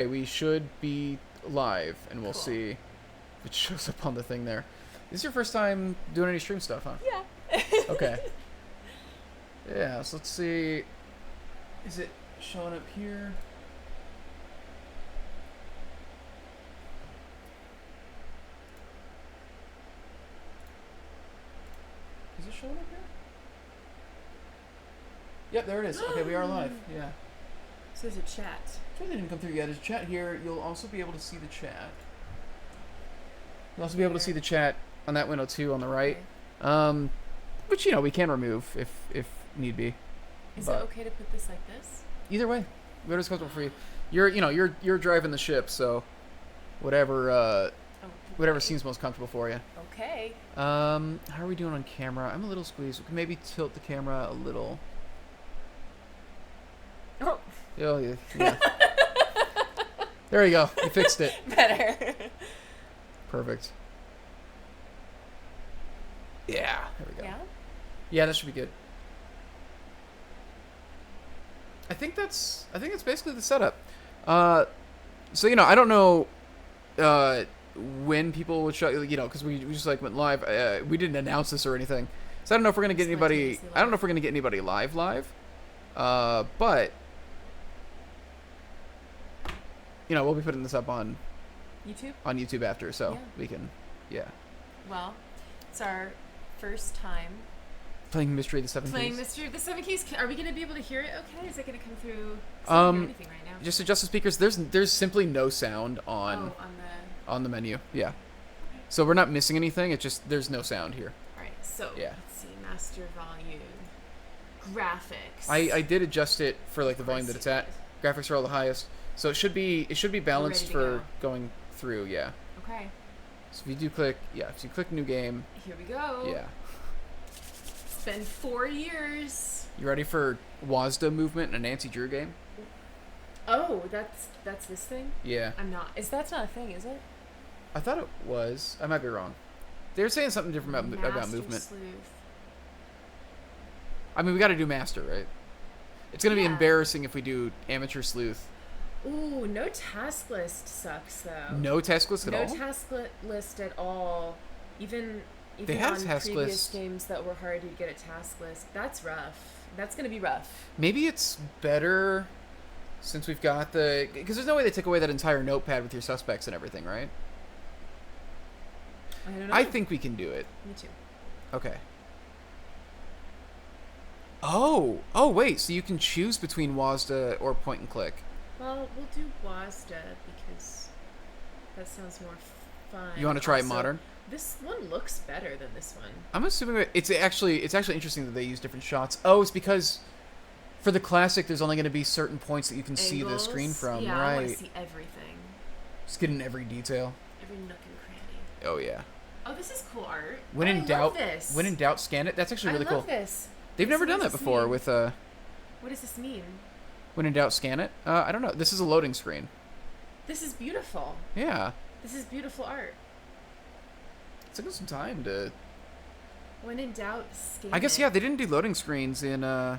Okay, we should be live, and we'll Cool. see if it shows up on the thing there. This is your first time doing any stream stuff, huh? Yeah. Okay. Yeah, so let's see. Is it showing up here? Is it showing up here? Yep, there it is. Okay, we are live. Yeah. So there's a chat. So they didn't come through yet. There's a chat here. You'll also be able to see the chat. You'll also be able to see the chat on that window too on the right. Okay. Which we can remove if need be. Is But it okay to put this like this? either way, whatever's comfortable for you. You're driving the ship, so whatever Oh. whatever seems most comfortable for you. Okay. How are we doing on camera? I'm a little squeezed. We can maybe tilt the camera a little. Oh. Oh yeah. Yeah. There you go. You fixed it. Better. Perfect. Yeah. There we go. Yeah. Yeah, that should be good. I think that's basically the setup. So I don't know when people would show because we just like went live. We didn't announce this or anything, so I don't know if we're gonna get anybody. I don't know if we're gonna get anybody live. But we'll be putting this up on YouTube. after, so Yeah. we can, yeah. Well, it's our first time Playing Mystery of the Seven playing Keys. Mystery of the Seven Keys. Are we gonna be able to hear it? Okay. Is it gonna come through? 'Cause I don't hear anything right now. Just adjust the speakers. There's simply no sound on on the. on the menu. Yeah. So we're not missing anything. It's just there's no sound here. All right. So Yeah. let's see. Master volume. Graphics. I did adjust it for like the volume that it's at. Graphics are all the highest, so it should be balanced Ready to for go. going through. Yeah. Okay. So if you do click, if you click new game, Here we go. yeah. It's been 4 years. You ready for WASDA movement in a Nancy Drew game? Oh, that's this thing? Yeah. I'm not. That's not a thing, is it? I thought it was. I might be wrong. They were saying something different about Master movement. Sleuth. I mean, we got to do master, right? It's gonna be Yeah. embarrassing if we do amateur sleuth. Ooh, no task list sucks though. No task list at No all. task list at all. Even They have on task previous list. games that were hard to get a task list. That's rough. That's gonna be rough. Maybe it's better since we've got because there's no way they take away that entire notepad with your suspects and everything, right? I don't know. I think we can do it. Me too. Okay. Oh wait, so you can choose between WASDA or point and click. Well, we'll do WASDA because that sounds more fun. You want to try it Also, modern? This one looks better than this one. I'm assuming it's actually interesting that they use different shots. Oh, it's because for the classic, there's only going to be certain points that you can see the screen Angles? from, Yeah, I want to right? see everything. Just getting every detail. Every nook and cranny. Oh yeah. Oh, this is cool art. When Oh, in I love doubt, this. when in doubt, scan it. That's actually really I love cool. this. They've So never what done does that this before mean? with What does this mean? when in doubt, scan it. I don't know. This is a loading screen. This is beautiful. Yeah. This is beautiful art. It took us some time to. When in doubt, scan I guess it. yeah, they didn't do loading screens in. I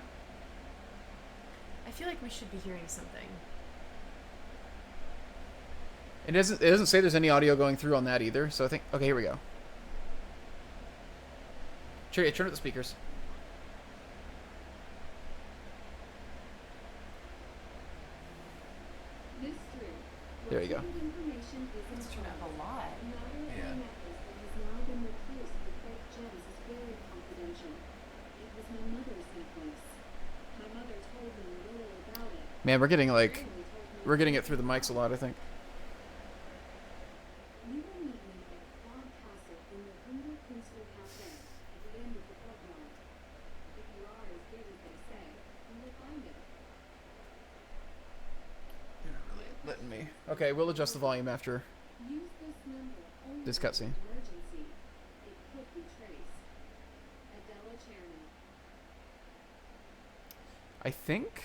feel like we should be hearing something. It doesn't say there's any audio going through on that either. So I think okay, here we go. Turn up the speakers. There you go. Let's turn up a lot. Yeah. Man, we're getting it through the mics a lot, I think. They're not really letting me. Okay, we'll adjust the volume after this cutscene. I think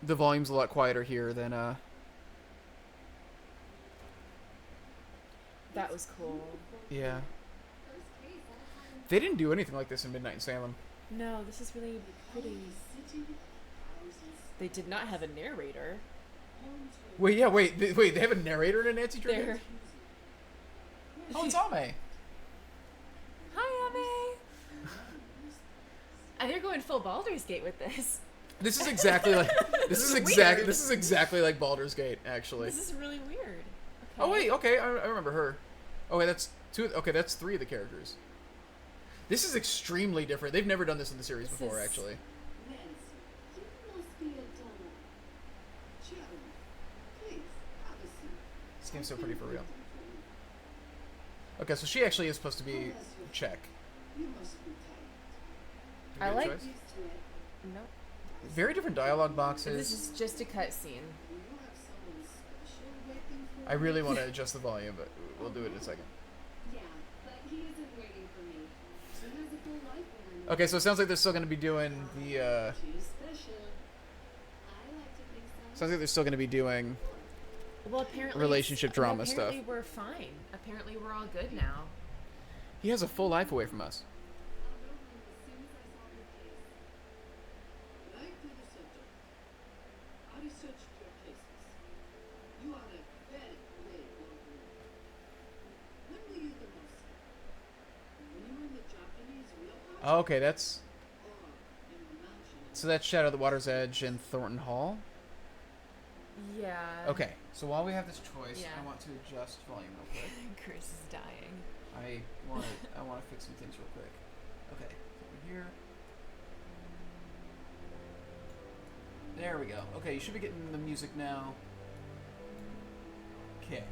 the volume's a lot quieter here than That was cool. yeah. They didn't do anything like this in Midnight in Salem. No, this is really pretty. They did not have a narrator. Wait, yeah, wait, wait. They have a narrator in a Nancy Drew There. game? Oh, it's Ame. Hi, Ame. They're going full Baldur's Gate with this. This is exactly like this is exactly this is exactly like Baldur's Gate, actually. This is really weird. Okay. Oh wait, okay, I remember her. Oh wait, that's two. Okay, that's three of the characters. This is extremely different. They've never done this in the series This before, is- actually. Nancy, you must be a donor. Sharon, please, have a seat. This game's so pretty for real. Okay, so she actually is supposed to be Czech. You must be tired. I Good like- choice. Used to it. No. Very different dialogue This boxes. is just a cutscene. Do you have someone special waiting for I you? really want to adjust the volume, but we'll do it in a second. Yeah, but he isn't waiting for me. He has a full life behind him. Okay, so it sounds like they're still going to be doing the. She's special. I like to think so. Sounds like they're still going to be doing. Well, apparently Relationship drama apparently stuff. We're fine. Apparently we're all good now. He has a full life away from us. I'll go home as soon as I solve your case. Right to the subject. I researched your cases. You are a very brave young woman. When were you the most scared? When you were in the Japanese wheelhouse? Oh, okay, that's. Or in the mansion? So that's Shadow of the Water's Edge and Thornton Hall? Yeah. Okay, so while we have this choice, Yeah. I want to adjust volume real quick. Chris is dying. I want to fix some things real quick. Okay, over here. There we go. Okay, you should be getting the music now. Okay.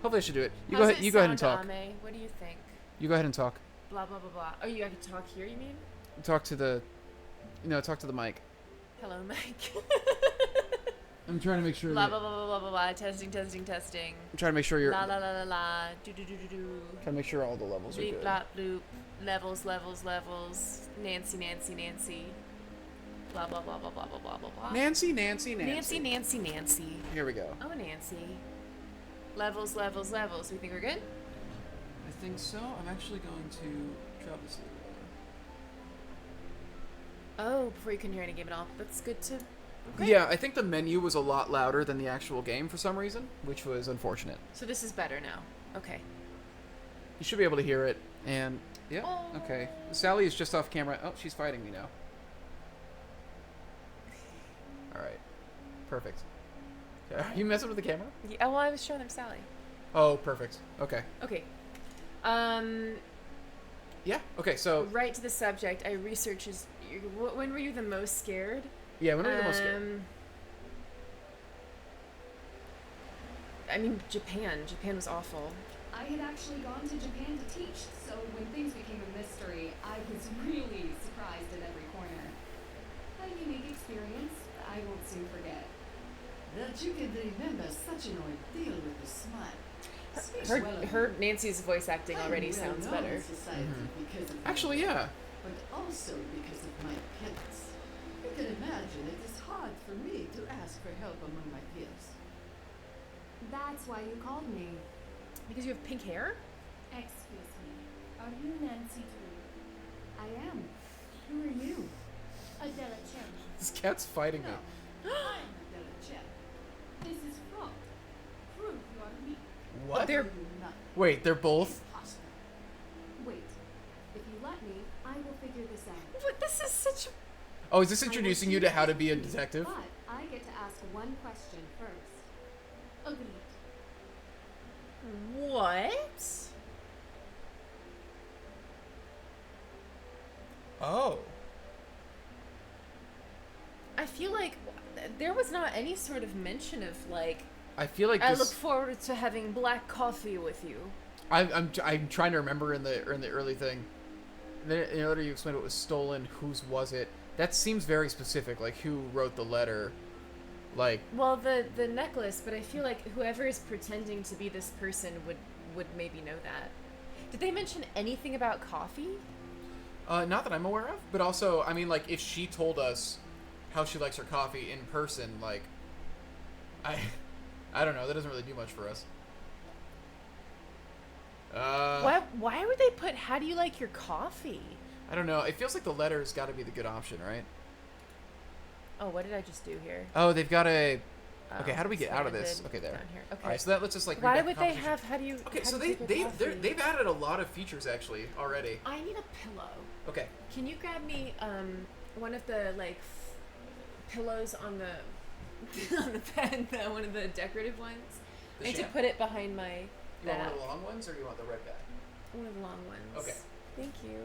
Hopefully I should do it. You go How's ahead. it You go ahead and sound, talk. Ame? What do you think? You go ahead and talk. Blah blah blah blah. Oh, you I could talk here. You mean? Talk to the. Talk to the mic. Hello, Mike. I'm trying to make sure. blah blah blah blah blah blah blah. Testing testing testing. I'm trying to make sure you're. La la la la la. Do do do do do. Trying to make sure all the levels are Bleep good. blop bloop. Levels levels levels. Nancy Nancy Nancy. Blah blah blah blah blah blah blah blah blah. Nancy. Nancy Nancy Nancy. Here we go. Oh, Nancy. Levels levels levels. We think we're good? I think so. I'm actually going to drop this a little lower. Oh, before you can hear any game at all. That's good to. Great. Yeah, I think the menu was a lot louder than the actual game for some reason, which was unfortunate. So this is better now. Okay. You should be able to hear it, and yeah, Oh. okay. Sally is just off camera. Oh, she's fighting me now. All right, perfect. Are you messing with the camera? Yeah, well, I was showing them Sally. Oh, perfect. Okay. Okay. Yeah. Okay. So Right to the subject. I researched. When were you the most scared? yeah, when are you the most scared? I mean, Japan. Japan was awful. I had actually gone to Japan to teach, so when things became a mystery, I was really surprised at every corner. A unique experience I won't soon forget. That you can remember such an ordeal with a smile. Speaks Her, well of her you. Nancy's voice acting I'm already well sounds known better. in society because of my Actually, work, yeah. But also because of my appearance. You can imagine it is hard for me to ask for help among my peers. That's why you called me. Because you have pink hair? Excuse me. Are you Nancy Drew? I am. Who are you? Adela Chen. This cat's fighting me. No, I'm Adela Chen. This is fraud. Prove you are me. What? They're- Are you not? Wait, they're both. Impossible. Wait. If you let me, I will figure this out. But this is such. Oh, is this I will introducing you do to how to this be a with you, detective? But I get to ask one question first. Agreed. What? Oh. I feel like there was not any sort of mention of like. I feel like I this. look forward to having black coffee with you. I'm trying to remember in the early thing. Then in order you explained what was stolen, whose was it? That seems very specific. Like who wrote the letter? Like Well, the necklace, but I feel like whoever is pretending to be this person would maybe know that. Did they mention anything about coffee? not that I'm aware of, but also I mean like if she told us how she likes her coffee in person, like I don't know. That doesn't really do much for us. Why would they put "How do you like your coffee"? I don't know. It feels like the letter's got to be the good option, right? Oh, what did I just do here? Oh, they've got a Okay, how do we get so out it of this? ended Okay, there. down here. Okay. All right, so that lets us like. Why read back would the they conversation. have? How do you? Okay, how so do you take a coffee? they've added a lot of features actually already. I need a pillow. Okay. Can you grab me one of the like pillows on the on the bed, one of the decorative ones? The I need to sham- put it behind my You want one bed. of the long ones or you want the red guy? One of the long ones. Okay. Thank you.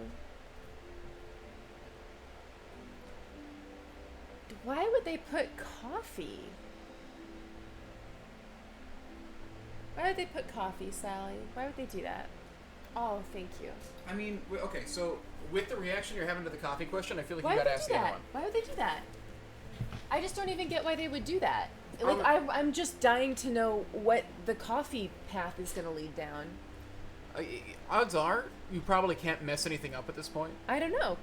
Why would they put coffee? Why would they put coffee, Sally? Why would they do that? Oh, thank you. I mean, okay, so with the reaction you're having to the coffee question, I feel like Why you would gotta they ask do the other that? one. Why would they do that? I just don't even get why they would do that. Like, I'm just dying to know what the coffee path is going to lead down. Odds are you probably can't mess anything up at this point. I don't know.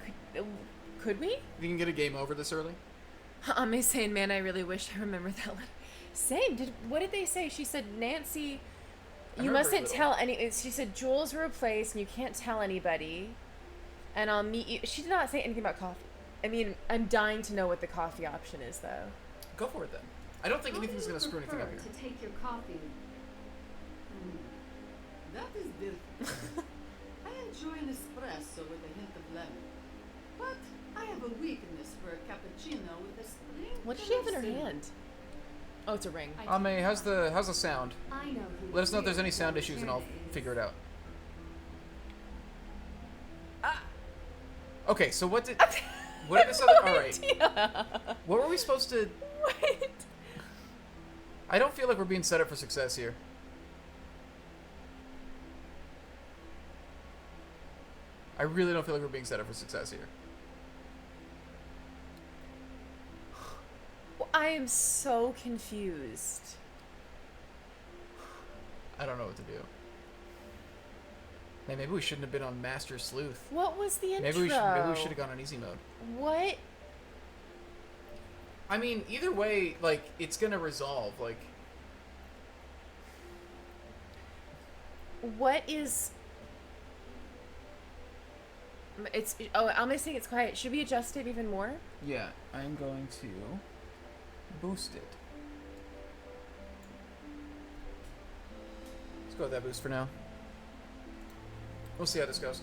Could we? You can get a game over this early. Ame saying, man, I really wish I remembered that letter. Same. What did they say? She said, Nancy, I you remember mustn't little. tell any. She said, Jules were replaced and you can't tell anybody. And I'll meet you. She did not say anything about coffee. I mean, I'm dying to know what the coffee option is, though. Go for it then. I don't think How do anything's you gonna screw anything up prefer here. to take your coffee? That is different. I enjoy an espresso with a hint of lemon. But I have a weakness for a cappuccino with a sprinkle What does she have in her of cinnamon. hand? Oh, it's a ring. Ame, how's the sound? I know who Let us know if there's really any sound wants issues and I'll Tana is. figure it out. Okay, so what did this other? All right, what were we supposed to? What? I don't feel like we're being set up for success here. I really don't feel like we're being set up for success here. I am so confused. I don't know what to do. Man, maybe we shouldn't have been on Master Sleuth. What was the intro? Maybe we should have gone on easy mode. What? I mean, either way, like it's gonna resolve. Like, What is? It's. Oh, I'm saying it's quiet. Should we adjust it even more? yeah, I'm going to boost it. Let's go with that boost for now. We'll see how this goes.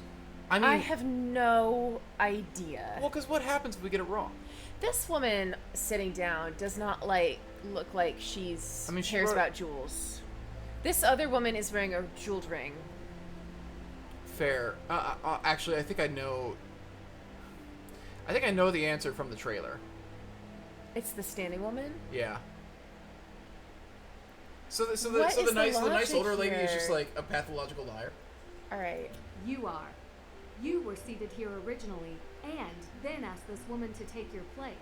I mean, I have no idea. well, because what happens if we get it wrong? This woman sitting down does not look like she's I mean, she cares wrote- about jewels. This other woman is wearing a jeweled ring. Fair. Actually, I think I know. I think I know the answer from the trailer. It's the standing woman. Yeah. So the What is the nice logic older lady is here? just like a pathological liar. All right. You are. You were seated here originally, and then asked this woman to take your place.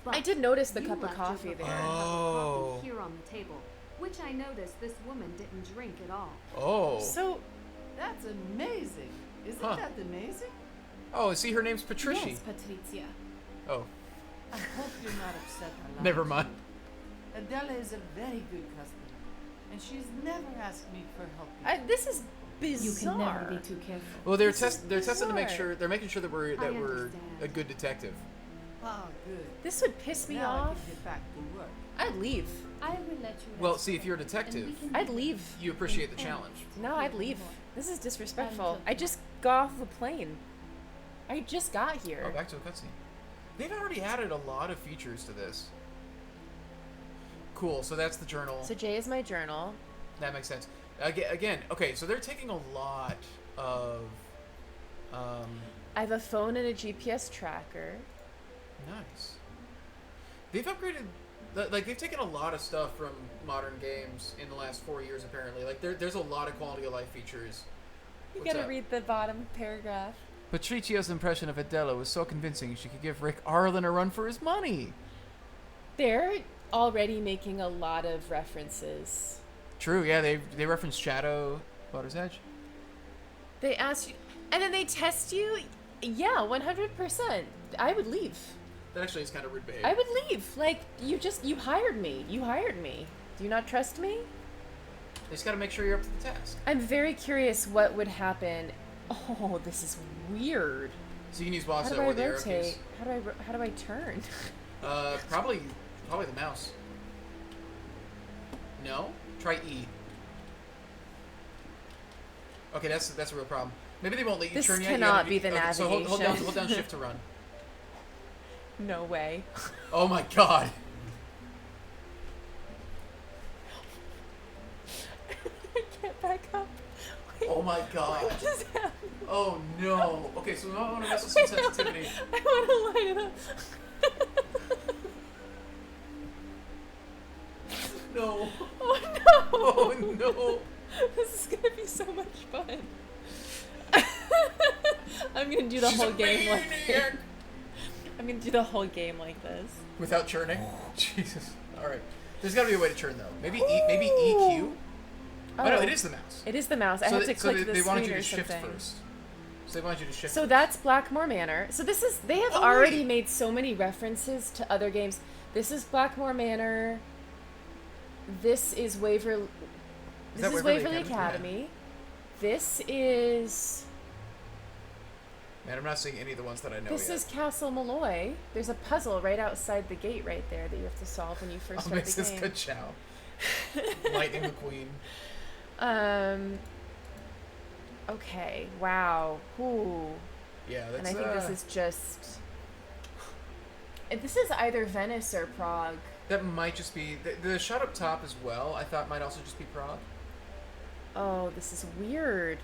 But I did notice the you cup of left your coffee preferred there. cup of Oh. coffee here on the table, which I noticed this woman didn't drink at all. Oh. So That's amazing. Isn't Huh. that amazing? Oh, see, her name's Patricia. yes, Patrizia. Oh, I hope you're not upset. I lied never to mind. you. Adela is a very good customer, and she's never asked me for help. This is You bizarre. can never be too careful. Well, they're This is testing to make bizarre. sure they're making sure that we're I a understand. good detective. Ah, good. This would piss me Now I off. can get back to work. I'd leave. I will let you Well, rest see, if you're a today, and we detective, can I'd do leave. you appreciate the in challenge. earnest No, I'd even leave. more. This is disrespectful. Until I just got off the plane. I just got here. Oh, back to a cutscene. They've already added a lot of features to this. Cool. So that's the journal. So Jay is my journal. That makes sense. Again, okay. So they're taking a lot of. I have a phone and a GPS tracker. Nice. They've upgraded, like they've taken a lot of stuff from modern games in the last 4 years. Apparently, like there's a lot of quality of life features. You What's gotta up? read the bottom paragraph. Patricio's impression of Adela was so convincing she could give Rick Arlen a run for his money. They're already making a lot of references. True, yeah, they referenced Shadow, Butter's Edge. They ask you, and then they test you. Yeah, 100%. I would leave. That actually is kind of rude behavior. I would leave. Like, you hired me. You hired me. Do you not trust me? They just got to make sure you're up to the task. I'm very curious what would happen. Oh, this is weird. So you can use How Bosso do I or the arrow rotate? keys. How do I turn? Probably the mouse. No? Try E. Okay, that's a real problem. Maybe they won't let you This turn yet. cannot You be the okay, so hold navigation. down shift to run. No way. Oh my god. I can't back up. Wait, Oh my god. what just happened? Oh no. Okay, so we might want to mess with some sensitivity. I want to line it up. No. Oh no! Oh no. This is gonna be so much fun. I'm gonna do the She's whole a game like maniac. I'm gonna do the whole game like this. Without churning? Jesus. Alright. There's gotta be a way to churn though. Maybe EQ? Oh no, it is the mouse. It is the mouse. I have to click the they wanted screen you or to shift something. first. So they wanted you to shift So first. that's Blackmore Manor. So this is they have Oh, already wait. made so many references to other games. This is Blackmore Manor. This is Waverly. Is This that is Waverly Waverly Academy? Academy. This is Man, I'm not seeing any of the ones that I know this yet. is Castle Malloy. There's a puzzle right outside the gate right there that you have to solve when you first I'll start mix the this game. ka-chow. Lightning McQueen. Okay. Wow. Ooh. Yeah, that's And I think this is just. This is either Venice or Prague. that might just be the shot up top as well. I thought might also just be Prague. Oh, this is weird.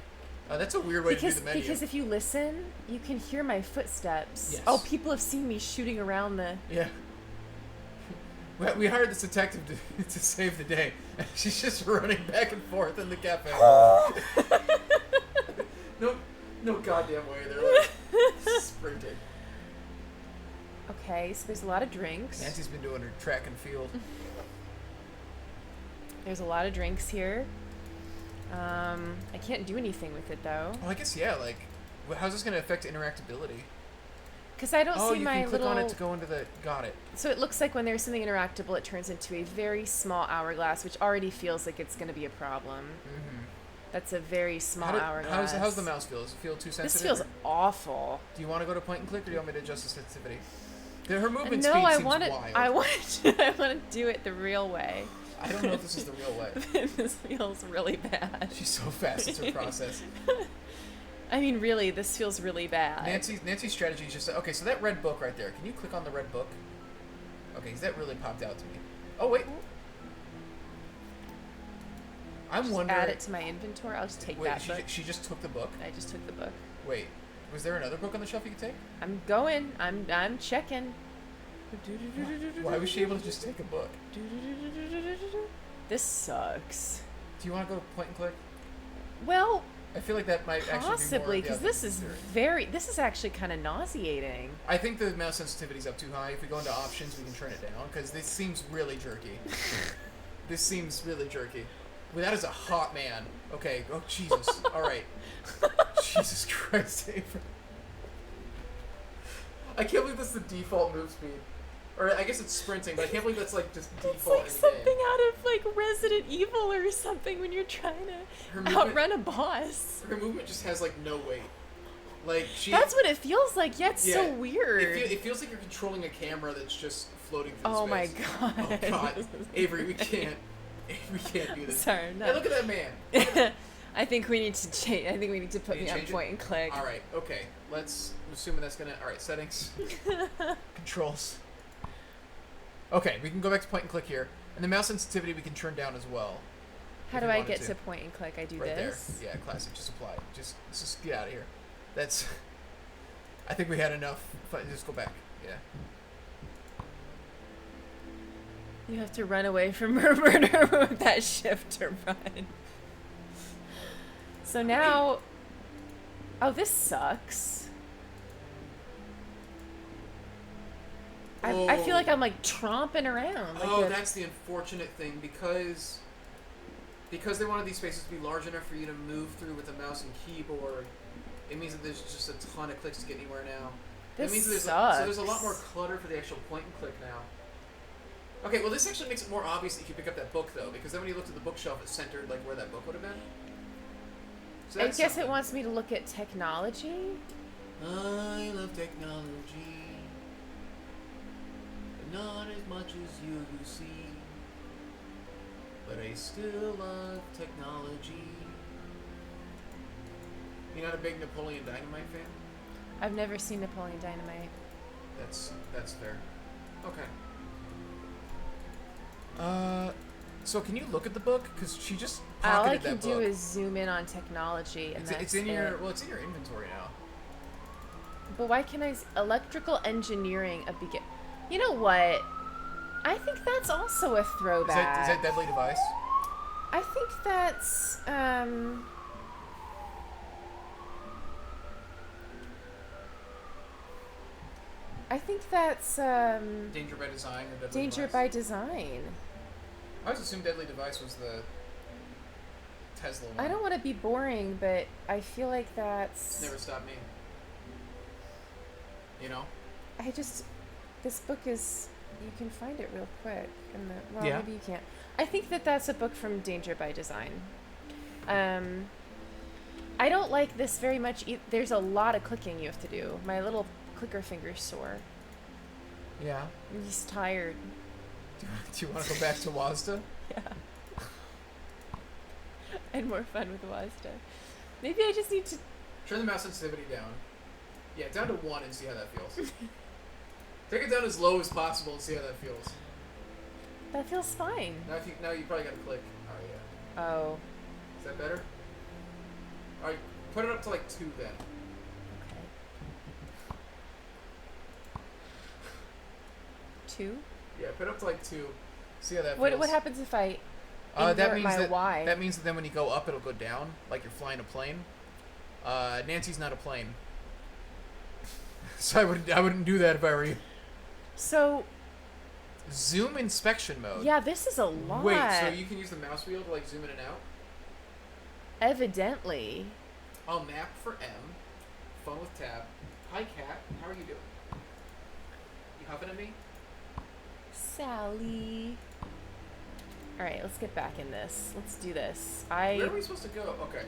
That's a weird way to Because do the menu. because if you listen, you can hear my footsteps. Yes. Oh, people have seen me shooting around the. Yeah. We hired this detective to save the day. She's just running back and forth in the cafe. No goddamn way. They're like sprinting. Okay, so there's a lot of drinks. Nancy's been doing her track and field. There's a lot of drinks here. I can't do anything with it though, Well, I guess yeah. Like, how's this gonna affect interactability? because I don't Oh, see you my can click little. on it to go into the. Got it. So it looks like when there's something interactable, it turns into a very small hourglass, which already feels like it's going to be a problem. Mm-hmm. That's a very small hourglass. How's the mouse feel? Does it feel too sensitive? This feels or- awful. Do you want to go to point and click, or do you want me to adjust the sensitivity? Her movement No, speed I seems want to. wild. I want to. I want to do it the real way. I don't know if this is the real way. This feels really bad. She's so fast, it's her process. I mean, really, this feels really bad. Nancy's strategy is just okay. So that red book right there. Can you click on the red book? Okay, 'cause that really popped out to me. Oh wait, I'm Just wondering. add it to my inventory. I'll just take Wait, that book. she just took the book. I just took the book. Wait, was there another book on the shelf you could take? I'm going. I'm checking. Why was she able to just take a book? This sucks. Do you want to go point and click? Well, I feel like that might possibly, because because this is actually kind of nauseating. I think the mouse sensitivity's up too high. If we go into options, we can turn it down because this seems really jerky. This seems really jerky. Well, that is a hot man. Okay. Oh Jesus. All right. Jesus Christ, Avery. I can't believe that's the default move speed. Or I guess it's sprinting, but I can't believe that's like just default It's like in the something game. out of like Resident Evil or something when you're trying Her to movement- outrun a boss. Her movement just has like no weight. Like she. That's what it feels like. Yeah, it's so Yeah. weird. It feels like you're controlling a camera that's just floating through Oh my space. god. Oh God, Avery, we can't. We can't do this. Sorry, Hey, no. look at that man. I think we need to change. I think we need to put Need me to on change it? point and click. All right. Okay. Let's. I'm assuming that's gonna. All right. Settings. Controls. Okay, we can go back to point and click here, and the mouse sensitivity we can turn down as well. How if do you I wanted get to. to point and click? I do Right this. there. Yeah, classic. Just apply. Just get out of here. That's. I think we had enough. Just go back. Yeah. You have to run away from her murder with that shift to run. So now, oh, this sucks. I feel like I'm like tromping around. Like Oh, a- that's the unfortunate thing because they wanted these spaces to be large enough for you to move through with a mouse and keyboard. It means that there's just a ton of clicks to get anywhere now. This That means that sucks. so there's a lot more clutter for the actual point and click now. Okay, well this actually makes it more obvious that you can pick up that book though, because then when you looked at the bookshelf, it's centered like where that book would have been. So I that's guess it something. wants me to look at technology. I love technology, but not as much as you see. But I still love technology. You're not a big Napoleon Dynamite fan? I've never seen Napoleon Dynamite. That's fair. Okay. So can you look at the book? Because she just All I pocketed can that do book. is zoom in on technology, and It's in your inventory now. But why can electrical engineering a begin? You know what? I think that's also a throwback. Is that Deadly Device? I think that's Danger by Design or Deadly Danger Device? by Design. I always assumed Deadly Device was the Tesla one. I don't want to be boring, but I feel like that's. Never stopped me. You know? This book is. You can find it real quick. Well, Yeah. maybe you can't. I think that's a book from Danger by Design. I don't like this very much. There's a lot of clicking you have to do. My little clicker finger's sore. Yeah. I'm just tired. Do you want to go back to WASDA? Yeah. And more fun with WASDA. Maybe I just need to. Turn the mouse sensitivity down. Yeah, down to 1 and see how that feels. Take it down as low as possible and see how that feels. That feels fine. Now you probably gotta click. Oh yeah. Oh. Is that better? Alright, put it up to like 2 then. Okay. 2? Yeah, put it up to like 2. See how that What feels. happens if I That invert means my Y? that means that then when you go up, it'll go down, like you're flying a plane. Nancy's not a plane, so I wouldn't do that if I were you. So Zoom inspection mode. yeah, this is a lot. Wait, so you can use the mouse wheel to like zoom in and out? Evidently. I'll map for M. Phone with tab. Hi cat, how are you doing? You huffing at me? Sally. All right, let's get back in this. Let's do this. Where are we supposed to go? Okay.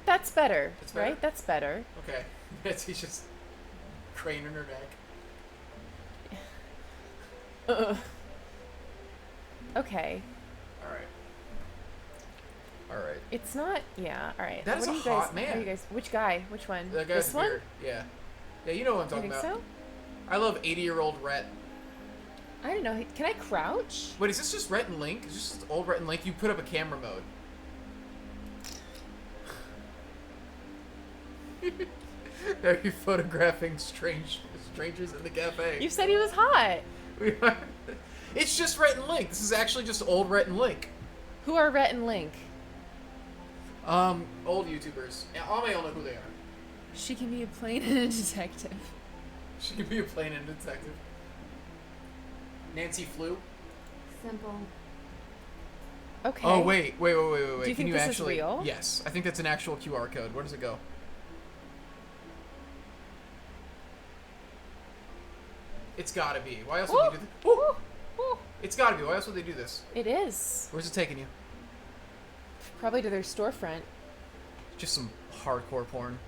That's better, That's better? right? That's better. Okay. Betsy's just craning her neck. Okay. Alright. It's not. Yeah. All right. That is What a are you guys, hot man. What are you guys? Which guy? Which one? That guy's this one? weird. Yeah. Yeah, you know what I'm You talking think about. so? I love 80-year-old Rhett. I don't know. Can I crouch? Wait, is this just Rhett and Link? Is this just old Rhett and Link? You put up a camera mode. Are you photographing strangers in the cafe? You said he was hot. It's just Rhett and Link. This is actually just old Rhett and Link. Who are Rhett and Link? Old YouTubers. Yeah, all may all know who they are. She can be a plane and a detective. She could be a plane and a detective. Nancy Flew. Simple. Okay. Oh wait. Do you Can think you this is actually? real? Yes, I think that's an actual QR code. Where does it go? It's gotta be. Why else would they do this? Woo! Woo! It's gotta be. Why else would they do this? It is. Where's it taking you? Probably to their storefront. Just some hardcore porn.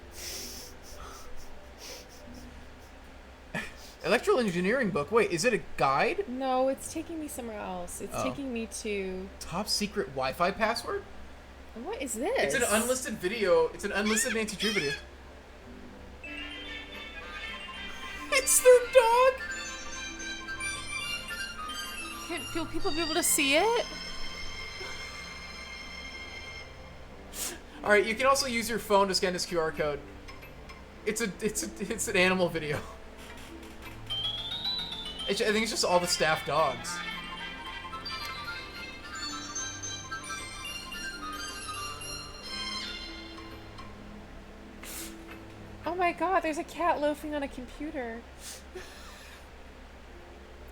Electrical engineering book. Wait, is it a guide? No, it's taking me somewhere else. It's Oh. taking me to. Top secret Wi-Fi password? What is this? It's an unlisted video. It's an unlisted Nancy Drew video. It's their dog. Will people be able to see it? All right, you can also use your phone to scan this QR code. It's an animal video. I think it's just all the staff dogs. Oh my god, there's a cat loafing on a computer.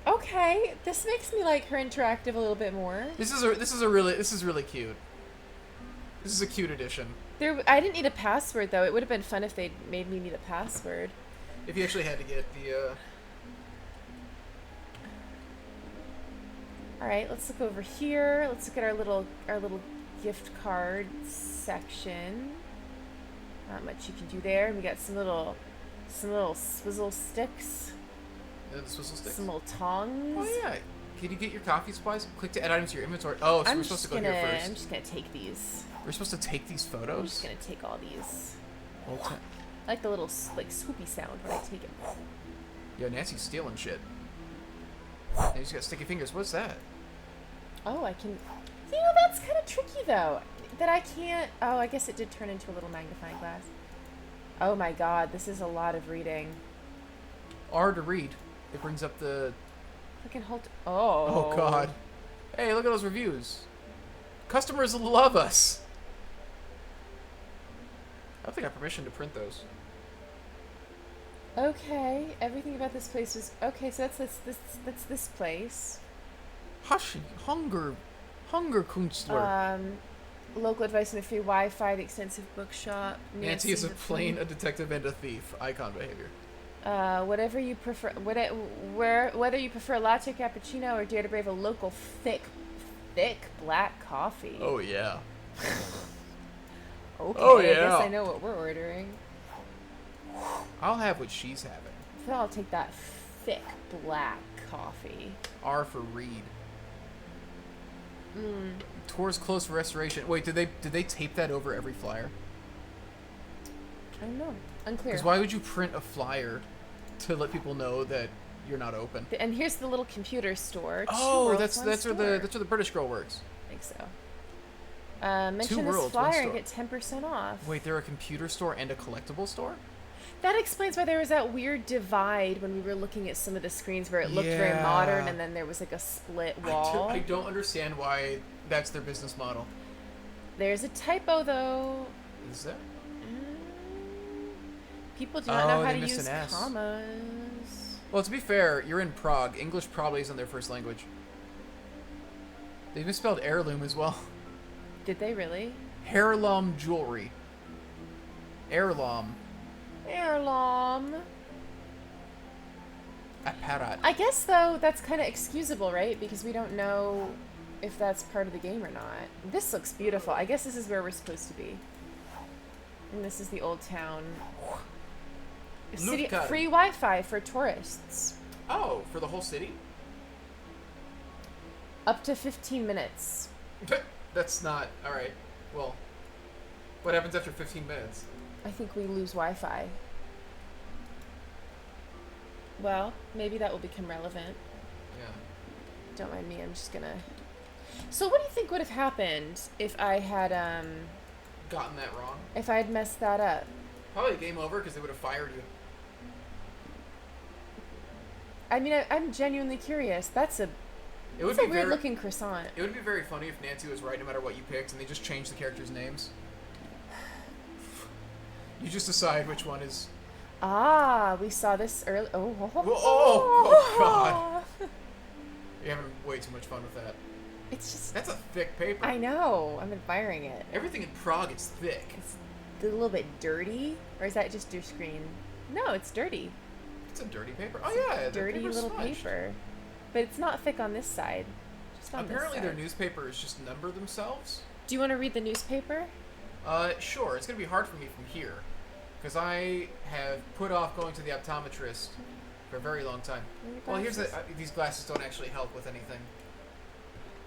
Okay, this makes me like her interactive a little bit more. This is really cute. This is a cute addition. I didn't need a password though. It would have been fun if they made me need a password. If you actually had to get the All right, let's look over here. Let's look at our little gift card section. Not much you can do there. We got some little swizzle sticks. the swizzle sticks. Some little tongs. Oh yeah, Can you get your coffee supplies? Click to add items to your inventory. Oh, so I'm we're supposed just to go gonna. here first. I'm just gonna take these. We're supposed to take these I'm photos? just gonna take all these. Old Town. I like the little like swoopy sound when I take it. Yo, Nancy's stealing shit. Nancy's got sticky fingers. What's that? Oh, I can. You know, that's kind of tricky though. That I can't. Oh, I guess it did turn into a little magnifying glass. Oh my God, this is a lot of reading. R to read. It brings up the... Fucking hold. Oh. Oh, God. Hey, look at those reviews. Customers love us. I don't think I have permission to print those. Okay, everything about this place was okay. So that's this place. Hunger Kunstler. Local advice and the free Wi-Fi, the extensive bookshop. Nancy is a the plane, food. a detective, and a thief. Icon behavior. Whatever you prefer, whether you prefer a latte cappuccino or dare to brave a local thick black coffee. Oh, yeah. Okay, oh, I guess yeah. I know what we're ordering. I'll have what she's having. I think I'll take that thick black coffee. R for read. Mm. Tours closed for restoration. Wait, did they tape that over every flyer? I don't know. Unclear. Because why would you print a flyer to let people know that you're not open? And here's the little computer store. Oh, that's where the British girl works. I think so. Mention Worlds, this one flyer and store. get 10% off. Wait, they're a computer store and a collectible store? That explains why there was that weird divide when we were looking at some of the screens where it looked very Yeah. modern and then there was like a split wall. I don't understand why that's their business model. There's a typo though. Is there? People do not know Oh, how they to missed use an S. commas. Well, to be fair, you're in Prague. English probably isn't their first language. They misspelled heirloom as well. Did they really? Heirloom jewelry. Heirloom. Heirloom. Apparat. I guess though that's kind of excusable, right? Because we don't know if that's part of the game or not. This looks beautiful. I guess this is where we're supposed to be. And this is the old town. City Lufka. free Wi-Fi for tourists. Oh, for the whole city? Up to 15 minutes. That's not... Alright. Well, what happens after 15 minutes? I think we lose Wi-Fi. Well, maybe that will become relevant. Yeah. Don't mind me, I'm just gonna... So what do you think would have happened if I had, Gotten that wrong? if I had messed that up? Probably game over because they would have fired you. I mean, I'm genuinely curious. That's a It would It's a be weird very... looking croissant. It would be very funny if Nancy was right no matter what you picked and they just changed the characters' names. You just decide which one is... Ah, we saw this early. Oh, God. You're having way too much fun with that. It's just. That's a thick paper. I know. I'm admiring it. Everything in Prague is thick. It's a little bit dirty, or is that just your screen? No, it's dirty. It's a dirty paper. Oh, yeah. the Dirty paper's little smudged. paper, but it's not thick on this side. Just on Apparently this their side. newspapers just number themselves. Do you want to read the newspaper? Sure. It's going to be hard for me from here. Because I have put off going to the optometrist for a very long time. Well, here's the... these glasses don't actually help with anything.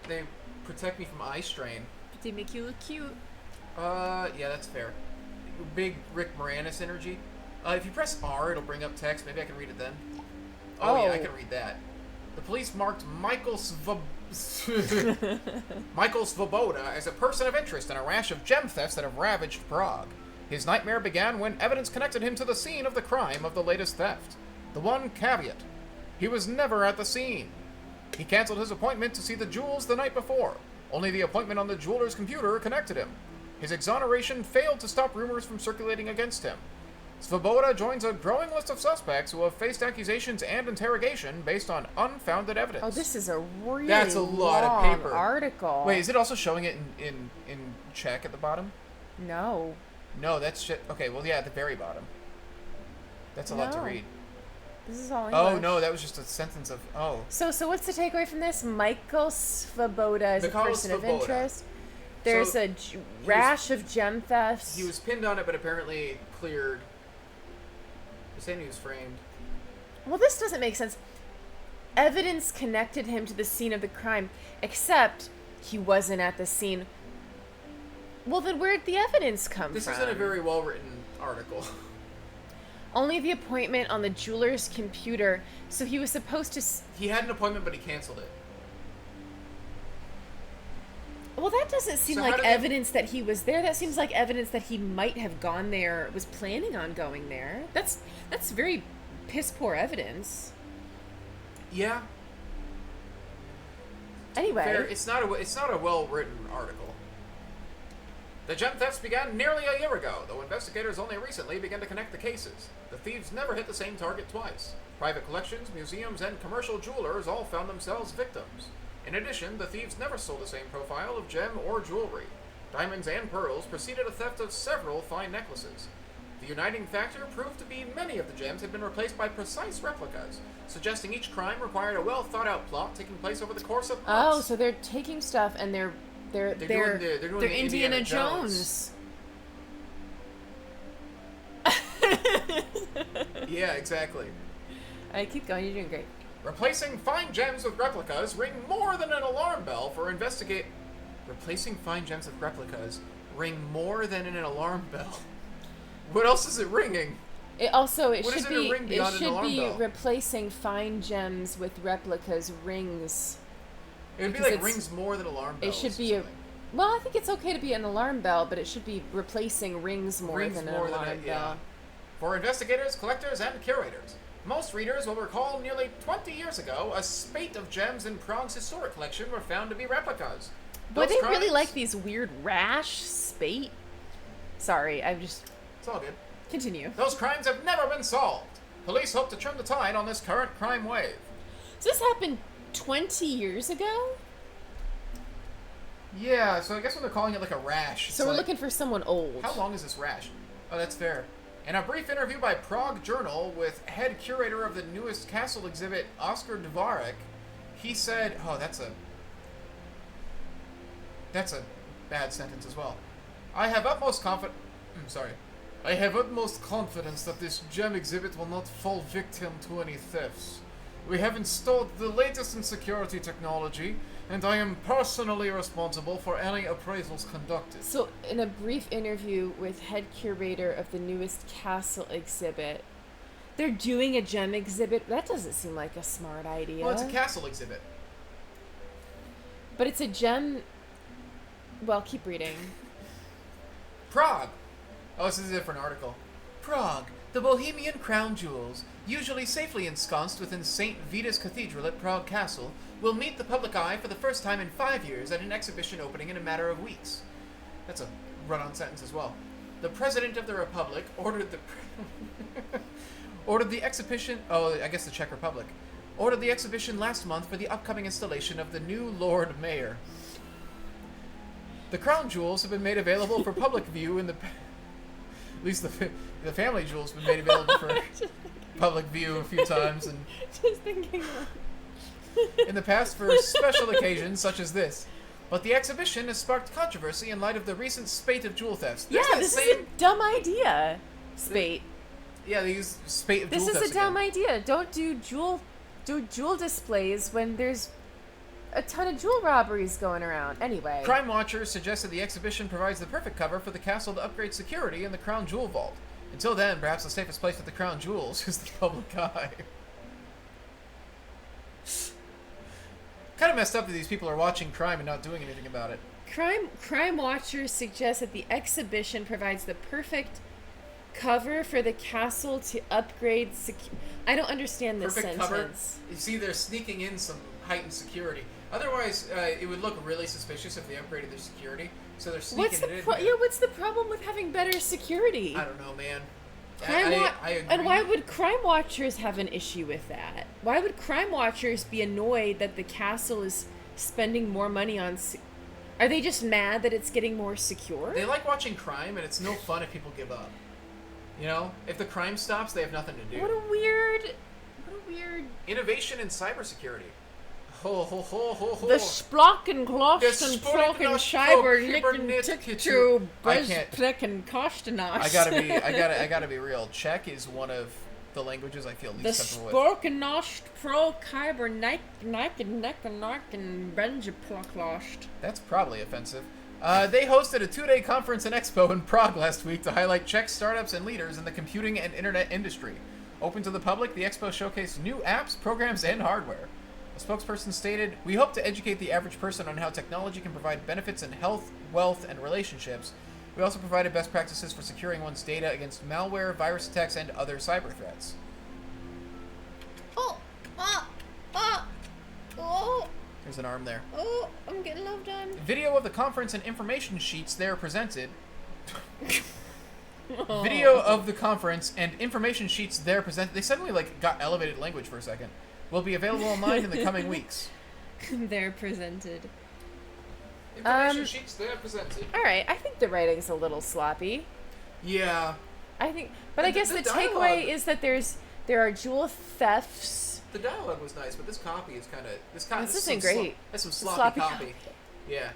They protect me from eye strain. They make you look cute. Yeah, that's fair. Big Rick Moranis energy. If you press R, it'll bring up text. Maybe I can read it then. Oh, yeah, I Oh. can read that. The police marked Michael Svoboda as a person of interest in a rash of gem thefts that have ravaged Prague. His nightmare began when evidence connected him to the scene of the crime of the latest theft. The one caveat: he was never at the scene. He canceled his appointment to see the jewels the night before. Only the appointment on the jeweler's computer connected him. His exoneration failed to stop rumors from circulating against him. Svoboda joins a growing list of suspects who have faced accusations and interrogation based on unfounded evidence. Oh, this is a really That's a lot of long paper. article. Wait, is it also showing it in Czech at the bottom? No. No, that's shit. Okay, well, yeah, at the very bottom. That's a lot to No. read. This is all English. Oh, no, that was just a sentence of... Oh. So what's the takeaway from this? Michael Svoboda is a Mikhail person of Svoboda. interest. There's So, a rash of gem thefts. He was pinned on it, but apparently cleared. They're saying he was framed. Well, this doesn't make sense. evidence connected him to the scene of the crime, except he wasn't at the scene. Well, then where'd the evidence come This from? isn't a very well-written article. Only the appointment on the jeweler's computer, so he was supposed to... He had an appointment, but he canceled it. Well, that doesn't seem So how like did they- evidence that he was there. That seems like evidence that he might have gone there, was planning on going there. That's very piss-poor evidence. Yeah. Anyway. Fair. It's not a well-written article. The gem thefts began nearly a year ago, though investigators only recently began to connect the cases. The thieves never hit the same target twice. Private collections, museums, and commercial jewelers all found themselves victims. In addition, the thieves never sold the same profile of gem or jewelry. Diamonds and pearls preceded a theft of several fine necklaces. The uniting factor proved to be many of the gems had been replaced by precise replicas, suggesting each crime required a well-thought-out plot taking place over the course of months. Oh, so they're taking stuff and they're doing the Indiana Indiana Jones. Yeah, exactly. Alright, keep going. You're doing great. Replacing fine gems with replicas ring more than an alarm bell for investigate. Replacing fine gems with replicas ring more than an alarm bell. What else is it ringing? It What should is it a be ring beyond an alarm bell? replacing fine gems with replicas rings. It would be Because like it's- rings more than alarm It bells. should or be a something. well, I think it's okay to be an alarm bell, but it should be replacing rings more Rings than more an than alarm yeah. bell. For investigators, collectors, and curators, most readers will recall nearly 20 years ago, a spate of gems in Prague's historic collection were found to be replicas. But Those they really crimes- like these weird rash spate. Sorry, I've just It's all good. continue. Those crimes have never been solved. Police hope to turn the tide on this current crime wave. So this happened 20 years ago? Yeah, so I guess when they're calling it like a rash, it's So we're like, looking for someone old. how long is this rash? Oh, that's fair. In a brief interview by Prague Journal with head curator of the newest castle exhibit, Oscar Dvorak, he said, oh, that's a bad sentence as well. I have utmost confidence that this gem exhibit will not fall victim to any thefts. We have installed the latest in security technology, and I am personally responsible for any appraisals conducted. So, in a brief interview with head curator of the newest castle exhibit, they're doing a gem exhibit. That doesn't seem like a smart idea. Well, it's a castle exhibit. But it's a gem. Well, keep reading. Prague. Oh, this is a different article. Prague, the Bohemian crown jewels, usually safely ensconced within St. Vitus Cathedral at Prague Castle, will meet the public eye for the first time in 5 years at an exhibition opening in a matter of weeks. That's a run-on sentence as well. The President of the Republic ordered the exhibition... Oh, I guess the Czech Republic. Ordered the exhibition last month for the upcoming installation of the new Lord Mayor. The crown jewels have been made available for public view in the... At least the family jewels have been made available for public view a few times, and Just thinking. in the past for special occasions such as this. But the exhibition has sparked controversy in light of the recent spate of jewel thefts. Yeah, There's that this same, is a dumb idea. Spate. Yeah, they use spate of This jewel is thefts a dumb again. idea. Don't do jewel displays when there's a ton of jewel robberies going around. Anyway. Crime watchers suggested the exhibition provides the perfect cover for the castle to upgrade security in the crown jewel vault. Until then, perhaps the safest place for the crown jewels is the public eye. Kind of messed up that these people are watching crime and not doing anything about it. Crime watchers suggest that the exhibition provides the perfect cover for the castle to upgrade I don't understand this Perfect sentence. cover. You see, they're sneaking in some heightened security. Otherwise, it would look really suspicious if they upgraded their security. So they're sneaking it in. What's the problem with having better security? I don't know, man. I agree. And why would crime watchers have an issue with that? Why would crime watchers be annoyed that the castle is spending more money on... Are they just mad that it's getting more secure? They like watching crime, and it's no fun if people give up. You know? If the crime stops, they have nothing to do. What a weird... Innovation in cybersecurity. Ho, ho, ho, ho, ho. The Sprocken, Der Klosten, Sprocken, Proken, Klosten, Scheiber, Proken, Nicken, Proken, Tiktu, I can't- Bezpleken, Kostenash. I gotta be real. Czech is one of the languages I feel least The comfortable with. Sporkenost pro Kyberneck and Benjaploklost. That's probably offensive. They hosted a 2-day conference and expo in Prague last week to highlight Czech startups and leaders in the computing and internet industry. Open to the public, the expo showcased new apps, programs, and hardware. A spokesperson stated, "We hope to educate the average person on how technology can provide benefits in health, wealth, and relationships. We also provided best practices for securing one's data against malware, virus attacks, and other cyber threats." Oh, There's an arm there. I'm getting love done. Video of the conference and information sheets there presented. Video of the conference and information sheets there presented. They suddenly got elevated language for a second. Will be available online in the coming weeks. They're presented. Information sheets there presented. All right, I think the writing's a little sloppy. Yeah. I think, but I guess the takeaway is that there are jewel thefts. The dialogue was nice, but this copy is kind of This isn't great. That's some It's sloppy sloppy copy. Yeah.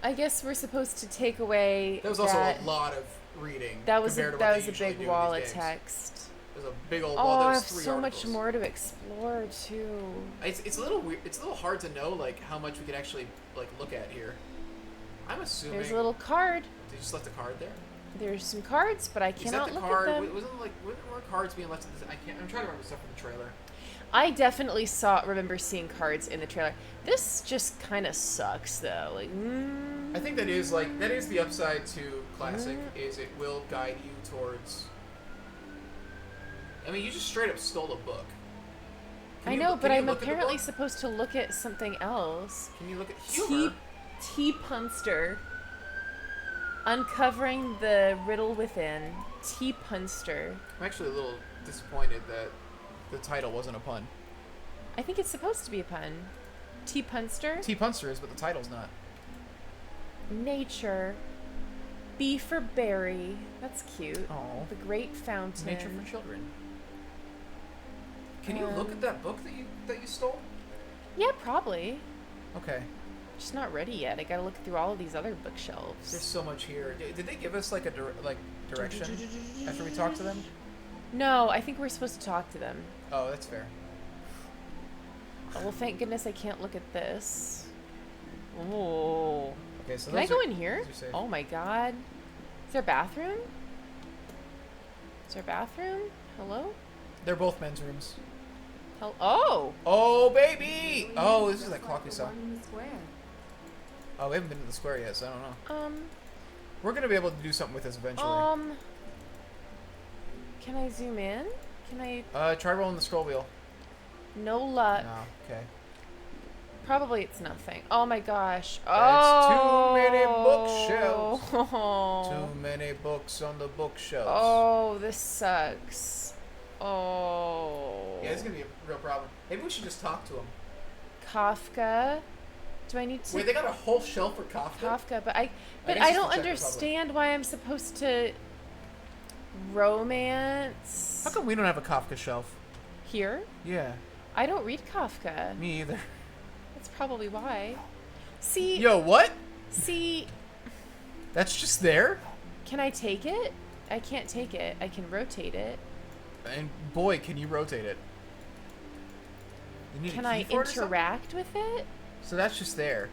I guess we're supposed to take away. That was also a lot of reading. That was compared a, to what that they was a usually big do in wall these of games. text. There's a big old Oh, wall. I There's have 3 so articles. much more to explore too. It's a little weird. It's a little hard to know how much we could actually look at here. I'm assuming. There's a little card. They just left a card there. There's some cards, but I Is that cannot the look card? at them. Wasn't there more cards being left? I can't. I'm trying to remember stuff from the trailer. I definitely remember seeing cards in the trailer. This just kind of sucks though. I think that is the upside to classic is it will guide you towards. I mean, you just straight up stole a book. I know, but I'm apparently supposed to look at something else. Can you look at humor? T. Punster. Uncovering the riddle within. T. Punster. I'm actually a little disappointed that the title wasn't a pun. I think it's supposed to be a pun. T. Punster. T. Punster is, but the title's not. Nature. B for berry. That's cute. Oh. The Great Fountain. Nature for Children. Can you look at that book that you stole? Yeah, probably. Okay. Just not ready yet. I gotta look through all of these other bookshelves. There's so much here. Did they give us direction after we talked to them? No, I think we're supposed to talk to them. Oh, that's fair. Oh, well, thank goodness I can't look at this. Oh. Okay, so Can I those go are- in here? those are safe. Oh my god. Is there a bathroom? Is there a bathroom? Hello? They're both men's rooms. Oh! Oh, baby! Oh, this is that clock we the saw. one in the square. Oh, we haven't been to the square yet, so I don't know. Um, We're gonna be able to do something with this eventually. Can I zoom in? Can I? Try rolling the scroll wheel. No luck. No, okay. Probably it's nothing. Oh my gosh. That's too Oh! many bookshelves. Too many books on the bookshelves. Oh, this sucks. Oh. Yeah, this is gonna be a real problem. Maybe we should just talk to him. Kafka. Do I need to? Wait, they got a whole shelf for Kafka? Kafka, but I guess don't it's the Czech Republic. understand why I'm supposed to romance How come we don't have a Kafka shelf? here. Yeah, I don't read Kafka. me either. That's probably why. See, Yo, what? see, That's just there? can I take it? I can't take it. I can rotate it. And boy, can you rotate it. You need a Can key I for it or something? interact with it? So that's just there.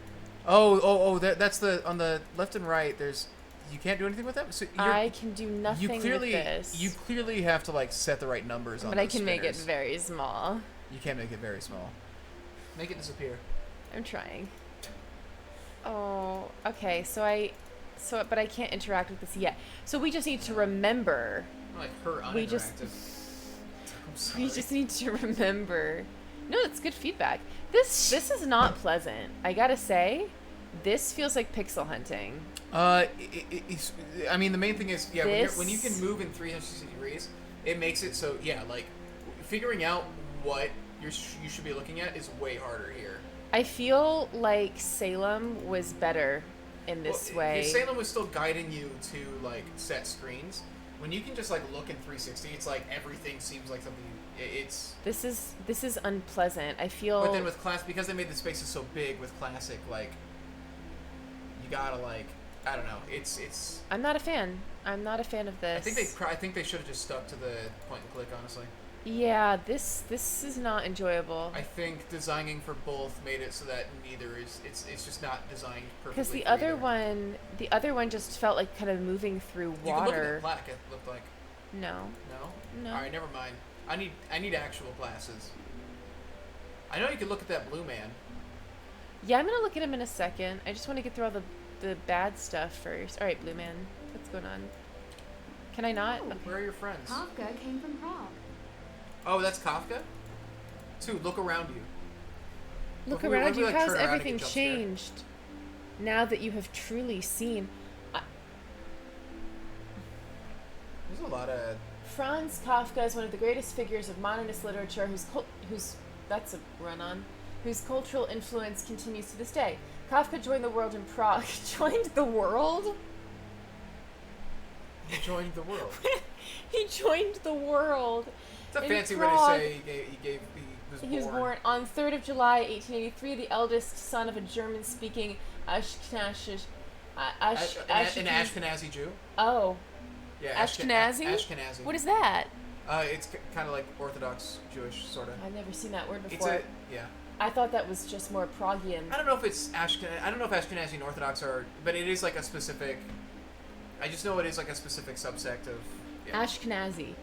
Oh, that's the, on the left and right, there's, you can't do anything with that? So I can do nothing with this. You clearly have to set the right numbers on but I those can make it spinners. very small. You can make it very small. Make it disappear. I'm trying. Oh, okay. But I can't interact with this yet. So we just need to remember. Like her uninteractive. We just- I'm sorry. We just need to remember. No, that's good feedback. This is not pleasant. I gotta say, this feels like pixel hunting. It's, I mean, the main thing is, yeah, when you can This- move in 360 degrees, it makes it so, yeah, figuring out what you should be looking at is way harder here. I feel like Salem was better in this way. Salem was still guiding you to, set screens. When you can just, look in 360, it's like everything seems like something, it's... This is unpleasant. I feel. But then with Classic, because they made the spaces so big with Classic, you gotta, I don't know. It's. I'm not a fan. I'm not a fan of this. I think they should have just stuck to the point and click. Honestly, Yeah, this is not enjoyable. I think designing for both made it so that neither is. It's just not designed perfectly. Because the for other one just felt like kind of moving through You can look at water. the plaque. It looked like. No. No. No. All right, never mind. I need actual glasses. I know you can look at that blue man. Yeah, I'm gonna look at him in a second. I just want to get through all the bad stuff first. All right, Blue Man, what's going on? Can I not? Oh. Okay. Where are your friends? Kafka came from Prague. Oh, that's Kafka? Dude, look around you. Look If we- around if we, you. like, How's turn around and everything get jump scared. changed now that you have truly seen? There's a lot of. Franz Kafka is one of the greatest figures of modernist literature whose that's a run-on, whose cultural influence continues to this day. Kafka joined the world in Prague. Joined the world? He joined the world. He joined the world. It's a In fancy way to Prague. say he was born. On 3rd of July, 1883, the eldest son of a German-speaking Ashkenazi. An Ashkenazi Jew? Oh, Yeah, Ashkenazi? Ashkenazi. what is that? It's kind of like Orthodox Jewish, sort of. I've never seen that word It's before. yeah. I thought that was just more Pragian. I don't know if it's I don't know if Ashkenazi and Orthodox are, but it is like a specific. I just know it is like a specific subsect of. Yeah. Ashkenazi,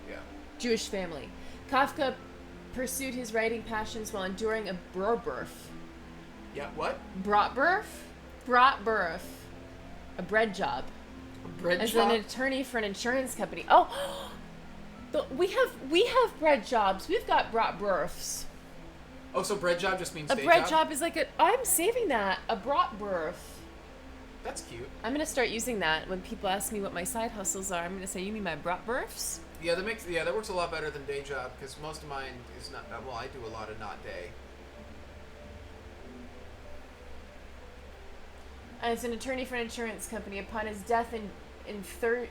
Yeah. Jewish family. Kafka pursued his writing passions while enduring a Brotberf. Yeah. What? Bratberf? A bread job. Bread As shop? an attorney for an insurance company. Oh, we have bread jobs. We've got Bratberfs. Oh, so bread job just means A day bread job is like a. I'm saving that. A Bratberf. That's cute. I'm gonna start using that when people ask me what my side hustles are. I'm gonna say, "You mean my Bratberfs?" Yeah, that works a lot better than day job because most of mine is not. Well, I do a lot of not day. As an attorney for an insurance company, upon his death in 3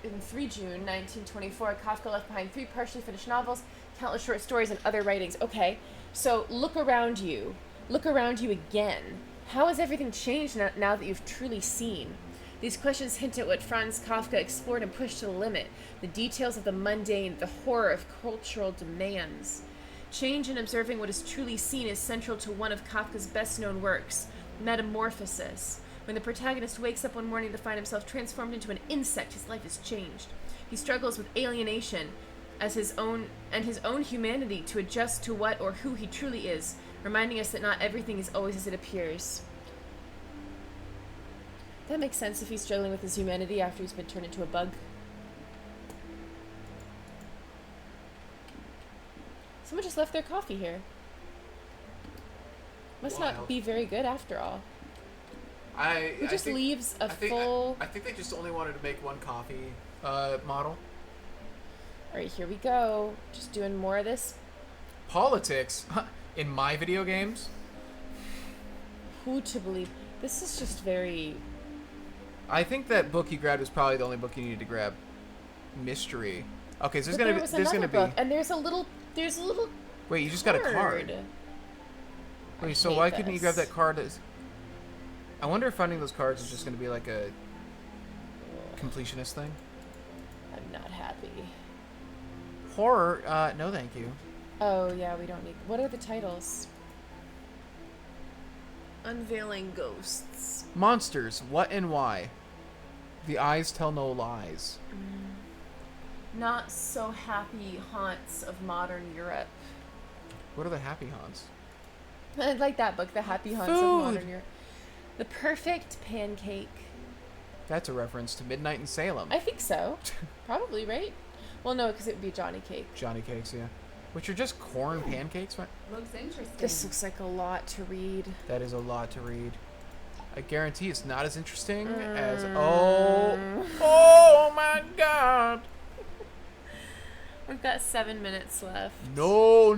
June 1924, Kafka left behind 3 partially finished novels, countless short stories, and other writings. Okay, so look around you. Look around you again. How has everything changed now that you've truly seen? These questions hint at what Franz Kafka explored and pushed to the limit, the details of the mundane, the horror of cultural demands. Change in observing what is truly seen is central to one of Kafka's best-known works, Metamorphosis. When the protagonist wakes up one morning to find himself transformed into an insect, his life is changed. He struggles with alienation as his own humanity to adjust to what or who he truly is, reminding us that not everything is always as it appears. That makes sense if he's struggling with his humanity after he's been turned into a bug. Someone just left their coffee here. Must not Wild. be very good after all. Who I just think, leaves a I think, full... I think they just only wanted to make one coffee model. Alright, here we go. Just doing more of this. Politics in my video games. Who to believe? This is just very... I think that book you grabbed is probably the only book you needed to grab. Mystery. Okay, so But there's there was gonna another book, be. and there's a little... Wait, you just got a card. I Wait, so hate why couldn't you grab this. that card? I wonder if finding those cards is just gonna be like a completionist thing. I'm not happy. Horror? No, thank you. Oh, yeah, we don't need... What are the titles? Unveiling Ghosts. Monsters. What and why? The eyes tell no lies. Not so happy haunts of modern Europe. What are the happy haunts? I like that book, The Happy Haunts of Food. Modern Europe. The Perfect Pancake. That's a reference to Midnight in Salem. I think so. Probably, right? Well, no, because it would be Johnny Cake. Johnny cakes, yeah. Which are just corn pancakes, right? Looks interesting. This looks like a lot to read. That is a lot to read. I guarantee it's not as interesting as Mm. oh my god. We've got 7 minutes left. No.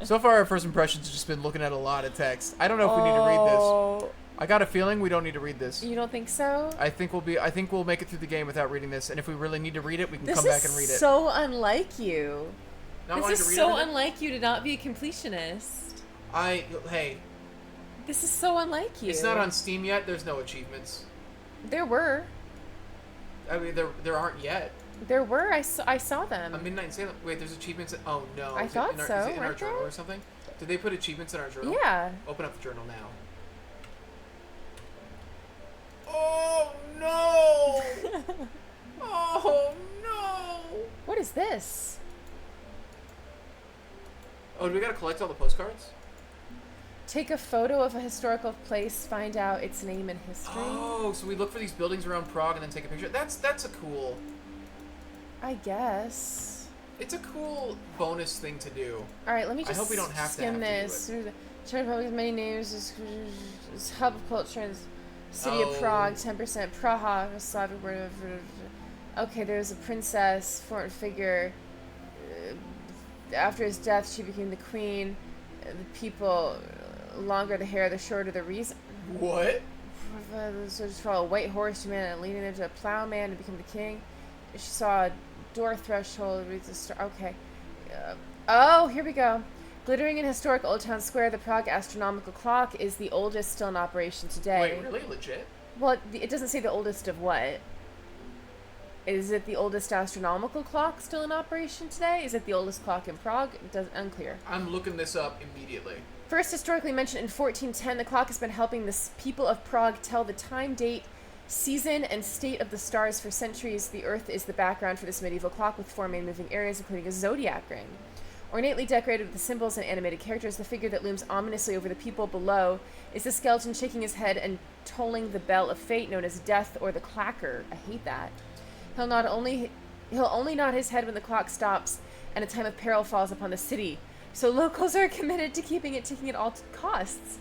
So far our first impressions have just been looking at a lot of text. I don't know if we need to read this. I got a feeling we don't need to read this. You don't think so? I think we'll make it through the game without reading this, and if we really need to read it, we can This come back and read is it. so unlike you. Not This wanting is to read so everything? unlike you to not be a completionist. Hey, This is so unlike you. It's not on Steam yet. There's no achievements. There were. I mean, there aren't yet. There were. I saw them. A Midnight in Salem. Wait, there's achievements. Oh no. I Is it thought in our, so, Is it in our weren't journal there? or something? Did they put achievements in our journal? Yeah. Open up the journal now. Oh no! Oh no! What is this? Oh, do we gotta collect all the postcards? Take a photo of a historical place, find out its name and history. Oh, so we look for these buildings around Prague and then take a picture. That's a cool. I guess. It's a cool bonus thing to do. All right, let me I just hope we don't have to skim have to do this. Czech Republic has many names. It's hub of culture in the city of Oh. Prague. 10% Praha, a Slavic word. Okay, there's a princess, foreign figure. After his death, she became the queen. The people, longer the hair, the shorter the reason. What? So just follow a white horse, man, and leading him to a plowman to become the king. She saw a door threshold. Reads the star. Okay. Oh, here we go. Glittering in historic Old Town Square, the Prague astronomical clock is the oldest still in operation today. Wait, really? Legit? Well, it doesn't say the oldest of what. Is it the oldest astronomical clock still in operation today? Is it the oldest clock in Prague? Unclear. I'm looking this up immediately. First historically mentioned in 1410, the clock has been helping the people of Prague tell the time, date, season, and state of the stars for centuries. The Earth is the background for this medieval clock with 4 main moving areas, including a zodiac ring. Ornately decorated with the symbols and animated characters, the figure that looms ominously over the people below is the skeleton shaking his head and tolling the bell of fate known as death or the clacker. I hate that. He'll only nod his head when the clock stops and a time of peril falls upon the city. So locals are committed to keeping it ticking at all costs.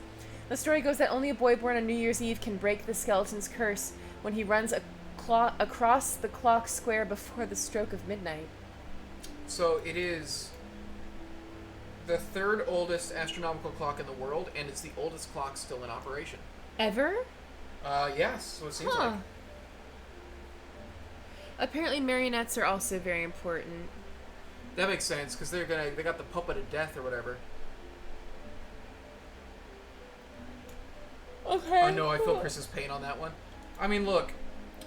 The story goes that only a boy born on New Year's Eve can break the skeleton's curse when he runs across the clock square before the stroke of midnight. So it is the 3rd oldest astronomical clock in the world, and it's the oldest clock still in operation. Ever? Yes, so it seems Huh. like. Apparently marionettes are also very important. That makes sense, because they got the puppet of death or whatever. Okay. I know, I feel Chris's pain on that one. I mean, look,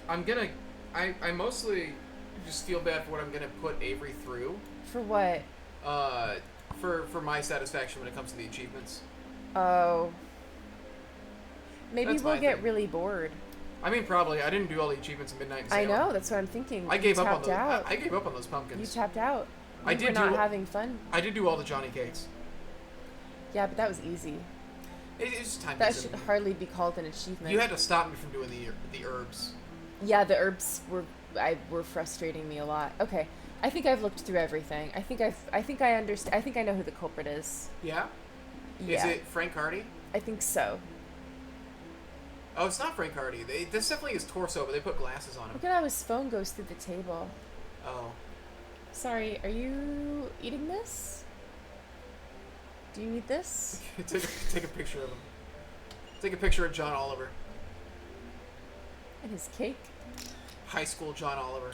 I mostly just feel bad for what I'm gonna put Avery through. For what? For my satisfaction when it comes to the achievements. Oh. Maybe That's we'll my get thing. really bored. I mean, probably. I didn't do all the achievements in Midnight in I Salem. know, that's what I'm thinking. I gave You up on tapped those. out. I gave up on those You pumpkins. tapped out. I You did were not do- having fun. I did do all the Johnny Cakes. Yeah, but that was easy. It's just time That consuming. should hardly be called an achievement. You had to stop me from doing the herbs. Yeah, the herbs were frustrating me a lot. Okay, I think I've looked through everything. I think I understand. I think I know who the culprit is. Yeah? Yeah, Is it Frank Hardy? I think so. Oh, it's not Frank Hardy. This definitely his torso, but they put glasses on him. Look at how his phone goes through the table. Oh. Sorry, are you eating this? Do you need this? Take a picture of him. Take a picture of John Oliver. And his cake? High school John Oliver.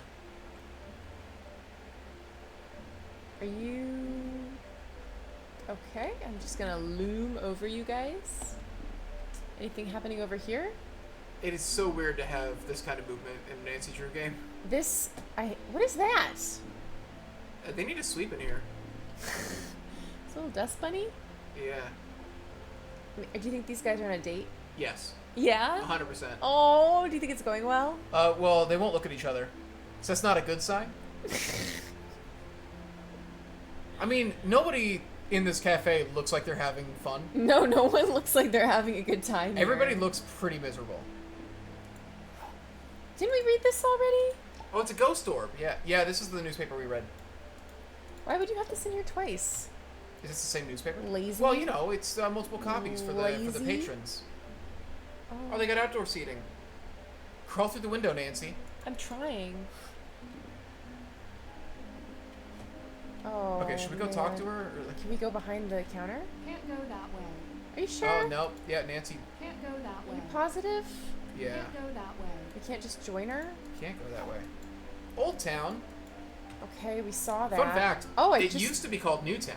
Are you... Okay, I'm just gonna loom over you guys. Anything happening over here? It is so weird to have this kind of movement in a Nancy Drew game. What is that? They need a sweep in here. It's a little dust bunny? Yeah. Do you think these guys are on a date? Yes. Yeah? 100%. Oh, do you think it's going well? Well, they won't look at each other. So that's not a good sign. I mean, nobody in this cafe looks like they're having fun. No one looks like they're having a good time here. Everybody looks pretty miserable. Didn't we read this already? Oh, it's a ghost orb. Yeah, this is the newspaper we read. Why would you have this in here twice? Is this the same newspaper? Lazy? Well, you know, it's multiple copies for the Lazy? patrons. Oh, Oh, they got outdoor seating. Crawl through the window, Nancy. I'm trying. Oh, Okay, should we go talk to man. her? Or Can we go behind the counter? Can't go that way. Are you sure? Oh, no. Yeah, Nancy. Can't go that Are way. you positive? Yeah. Can't go that way. We can't just join her? Can't go that way. Old Town. Okay, we saw that. Fun fact. Oh, it used to be called Newtown.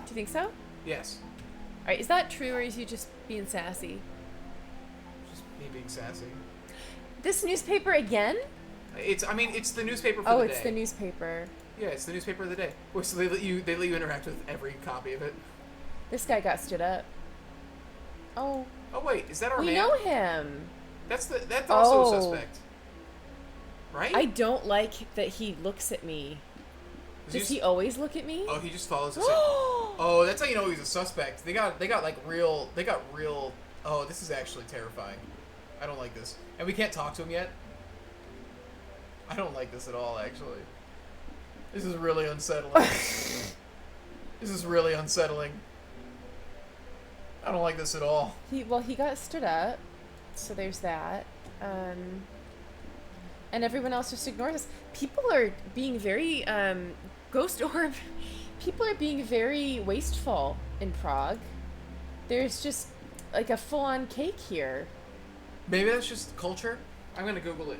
Do you think so? Yes. Alright, is that true or is he just being sassy? Just me being sassy. This newspaper again? I mean, it's the newspaper for Oh, the it's day. the newspaper. Yeah, it's the newspaper of the day. Well, so they let you interact with every copy of it. This guy got stood up. Oh, Oh wait, is that our we man? know him. That's also a Oh. suspect. Right? I don't like that he looks at me. Does Does he he always look at me? Oh, he just follows us. Oh, that's how you know he's a suspect. They got real. Oh, this is actually terrifying. I don't like this, and we can't talk to him yet. I don't like this at all, actually. This is really unsettling. This is really unsettling. I don't like this at all. He got stood up, so there's that. And everyone else just ignores us. People are being very Ghost Orb. People are being very wasteful in Prague. There's just like a full-on cake here. Maybe that's just culture. I'm gonna Google it.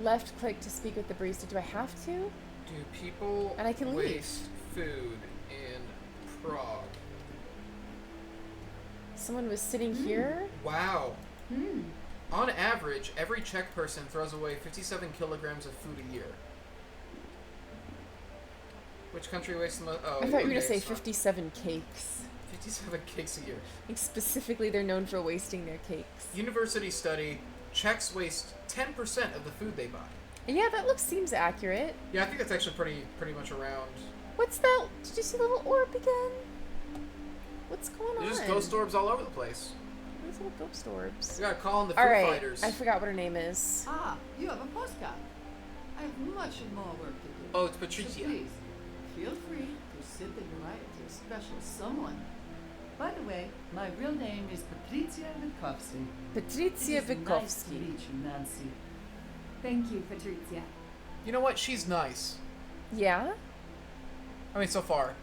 Left click to speak with the barista. Do I have to? Do people And I can leave. waste food in Prague? Someone was sitting here. Wow. On average, every Czech person throws away 57 kilograms of food a year. Which country wastes the most? Oh, I thought you were okay, gonna say it's not. 57 cakes. 57 cakes a year. Like specifically, they're known for wasting their cakes. University study: Czechs waste 10% of the food they buy. Yeah, that seems accurate. Yeah, I think that's actually pretty much around. What's that? Did you see the little orb again? What's going on? There's just ghost orbs all over the place. There's little ghost orbs. We gotta call in the Foo All right, Fighters. I forgot what her name is. Ah, you have a postcard. I have much more work to do. Oh, it's So Patricia. please, feel free to sit and write to a special someone. By the way, my real name is Patricia Witkowski. Patricia It is nice to Witkowski. meet you, Nancy. Thank you, Patrizia. You know what? She's nice. Yeah? I mean, so far.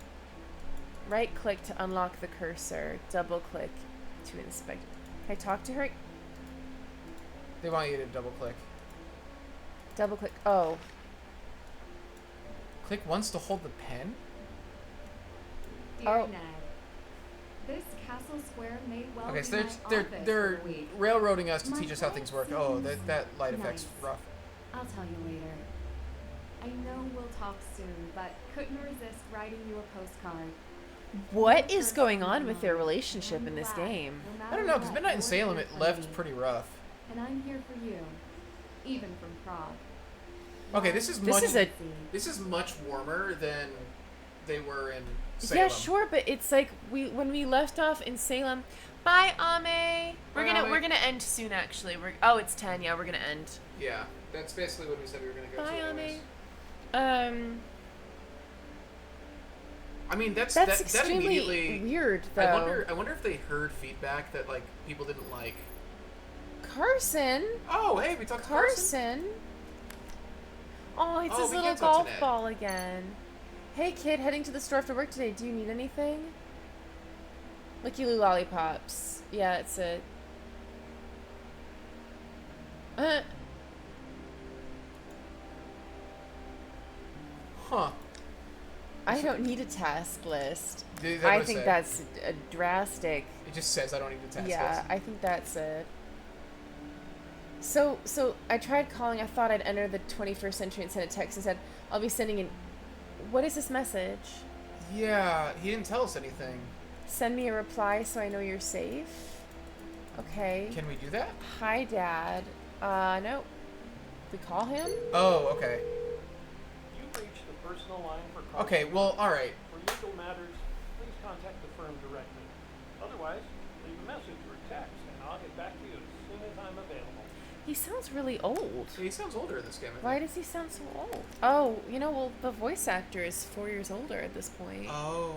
Right click to unlock the cursor. Double click to inspect. Can I talk to her? They want you to double click. Double click. Oh. Click once to hold the pen? Dear Oh. Ned, this Castle Square may well Okay, be so my they're office they're for the week. railroading us to My teach us how things work. Oh, that light effect's Nice. rough. I'll tell you later. I know we'll talk soon, but couldn't resist writing you a postcard. What is going on with their relationship in this game? I don't know, because Midnight in Salem, it left pretty rough. And I'm here for you, even from Prague. Okay, this is This much. is a This is much warmer than they were in Salem. Yeah, sure, but it's like when we left off in Salem. Bye, Ame. Bye, Ame. We're gonna end soon. Actually, it's 10. Yeah, we're gonna end. Yeah, that's basically what we said we were gonna go Bye, to. Ame. anyways. I mean, That's that extremely immediately. weird, though. I wonder if they heard feedback that like people didn't like. Carson. Oh, hey, we talked to Carson. Oh, it's Oh, his we little can't talk to golf Ned. ball again. Hey, kid, heading to the store after work today. Do you need anything? Licky Loo lollipops. Yeah, it's a. Huh. I don't need a task list. Is that what I it think said? that's a drastic. It just says I don't need a task Yeah, list. I think that's it. So I tried calling. I thought I'd enter the 21st century and send a text and said, I'll be sending an. What is this message? Yeah, he didn't tell us anything. Send me a reply so I know you're safe. Okay. Can we do that? Hi, Dad. No. We call him? Oh, okay. You've reached the personal line for calls. Okay, well, alright. For legal matters, please contact the firm directly. Otherwise, leave a message or text, and I'll get back to you as soon as I'm available. He sounds really old. He sounds older in this game. I Why think. does he sound so old? Oh, well, the voice actor is 4 years older at this point. Oh.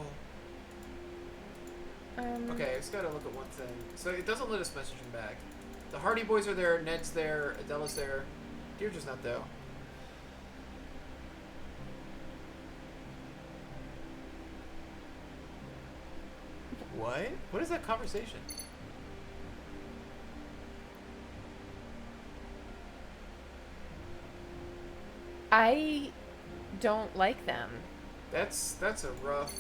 Okay, I just gotta look at one thing. So it doesn't let us message him back. The Hardy Boys are there, Ned's there, Adela's there. Deirdre's not though. What? What is that conversation? I don't like them. That's a rough.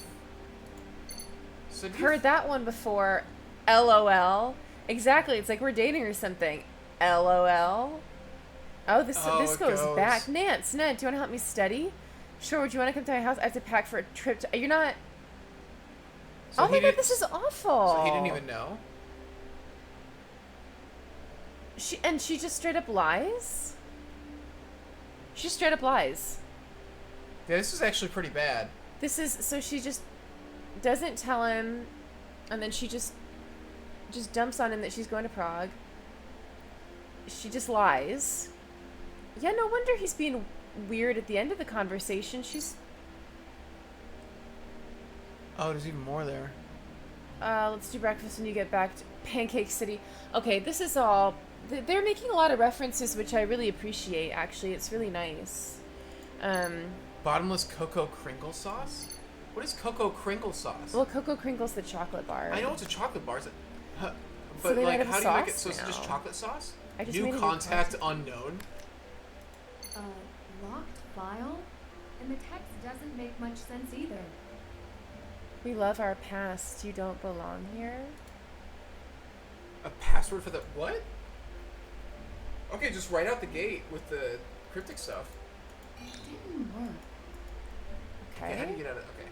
So do you Heard that one before. LOL. Exactly. It's like we're dating or something. LOL. Oh, this Oh, it goes back. goes. Nance, Ned, do you want to help me study? Sure. Would you want to come to my house? I have to pack for a trip. You're not. So Oh he my god, didn't- this is awful. So he didn't even know. She just straight up lies. She straight up lies. Yeah, this is actually pretty bad. This is so she just doesn't tell him, and then she just dumps on him that she's going to Prague. She just lies. Yeah, no wonder he's being weird at the end of the conversation. She's Oh, there's even more there. let's do breakfast when you get back to Pancake City. Okay, this is all they're making a lot of references, which I really appreciate. Actually, it's really nice. Bottomless cocoa Kringle sauce? What is cocoa Kringle sauce? Well, Cocoa Crinkle's the chocolate bar. I know it's a chocolate bar, but So they like, might have a how do you make it sauce so it's just now. chocolate sauce? I just New made a new contact unknown. Locked file? And the text doesn't make much sense either. We love our past. You don't belong here. A password for the what? Okay, just right out the gate with the cryptic stuff. Didn't work. Okay, how do you Okay. get out of okay?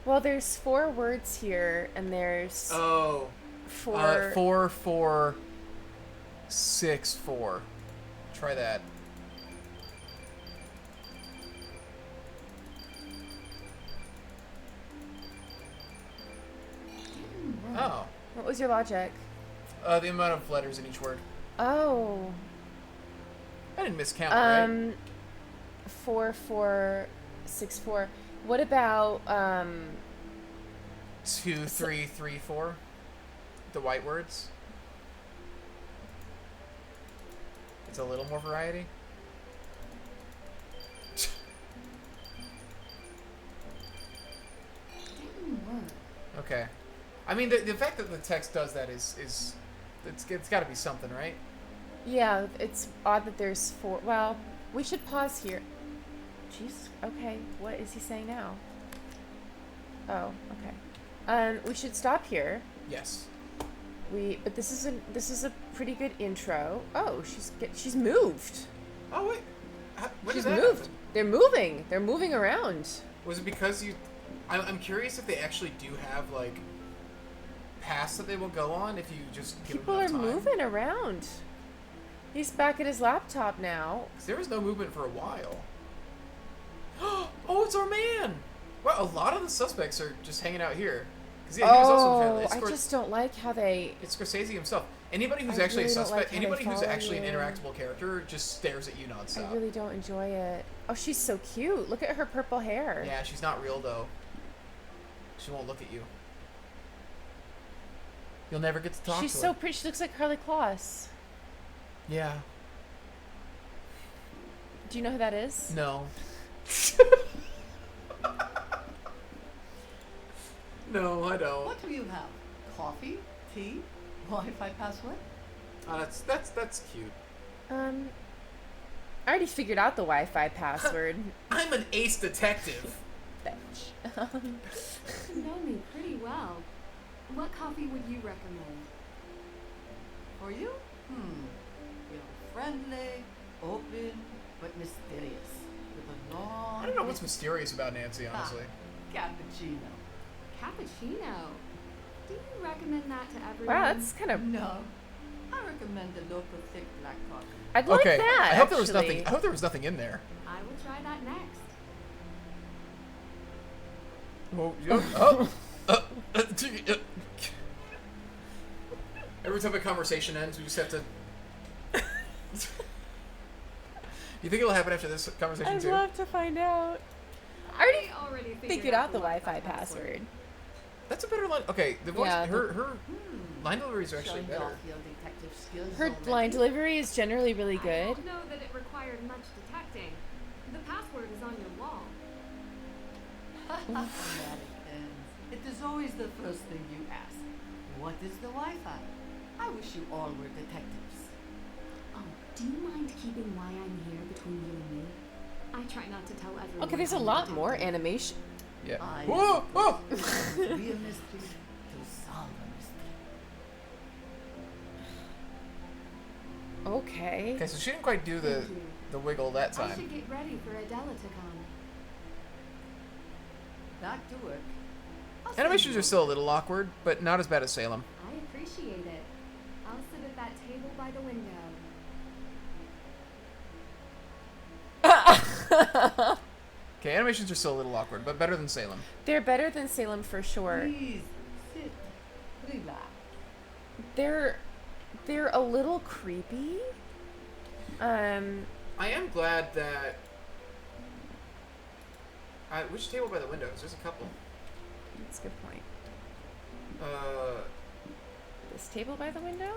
Well, there's 4 words here, and there's Oh, 4. 4464. Try that. Didn't work. Oh, What was your logic? the amount of letters in each word. Oh. I didn't miscount, right? 4464. What about 2, 3, 3, 4. The white words. It's a little more variety. Didn't work. Okay. I mean, the fact that the text does that is it's got to be something, right? Yeah, it's odd that there's 4. Well, we should pause here. Jeez. Okay. What is he saying now? Oh, okay. We should stop here. Yes. But this is a pretty good intro. Oh, she's moved. Oh wait. When She's did that moved. happen? They're moving. They're moving around. Was it because you? I'm curious if they actually do have like paths that they will go on if you just give People them are enough time. moving around. He's back at his laptop now. 'Cause there was no movement for a while. Oh, it's our man. Well, a lot of the suspects are just hanging out here. 'Cause, yeah, he was also in Oh, jail. I just don't like how they. It's Scorsese himself. Anybody who's I actually really a don't like suspect, how they anybody who's follow actually an you. interactable character, just stares at you nonstop. I really don't enjoy it. Oh, she's so cute. Look at her purple hair. Yeah, she's not real though. She won't look at you. You'll never get to talk She's to so her. pretty. She looks like Carly Kloss. Yeah. Do you know who that is? No. No, I don't. What do you have? Coffee? Tea? Wi-Fi password? Oh, that's cute. I already figured out the Wi-Fi password. I'm an ace detective. Bitch. You know me pretty well. What coffee would you recommend? For you? You're friendly, open, but mysterious. With a long... I don't know what's mysterious about Nancy, honestly. Cappuccino. Cappuccino. Do you recommend that to everyone? Wow, that's kind of. No. I recommend the local thick black coffee. I'd like Okay. that. I hope there was actually. nothing. I hope there was nothing in there. I will try that next. Every time a conversation ends, we just have to. You think it'll happen after this conversation I'd too? love to find out. I already Figured out the Wi-Fi password. That's a better line. Okay, the voice. Yeah, her line deliveries are actually Showing better. off your detective skills Her already. line delivery is generally really I good. don't know that it required much detecting. The password is on your wall. Americans. It is always the first thing you ask. What is the Wi-Fi? I wish you all were detectives. Oh, do you mind keeping why I'm here between you and me? I try not to tell everyone. Okay, there's a I'm lot detective. more animation. Yeah. I Whoa! Whoa! to be a mystery to solve a mystery. Okay. Okay, so she didn't quite do Thank you. the wiggle that I time. should get ready for Adela to come. Back to work. I'll send Animations you are still a little awkward, but not as bad as Salem. I appreciate it. I'll sit at that table by the window. Okay, animations are still a little awkward, but better than Salem. They're better than Salem for sure. Please sit. Relax. They're a little creepy. I am glad that. Which table by the windows? There's a couple. That's a good point. Uh, This table by the window?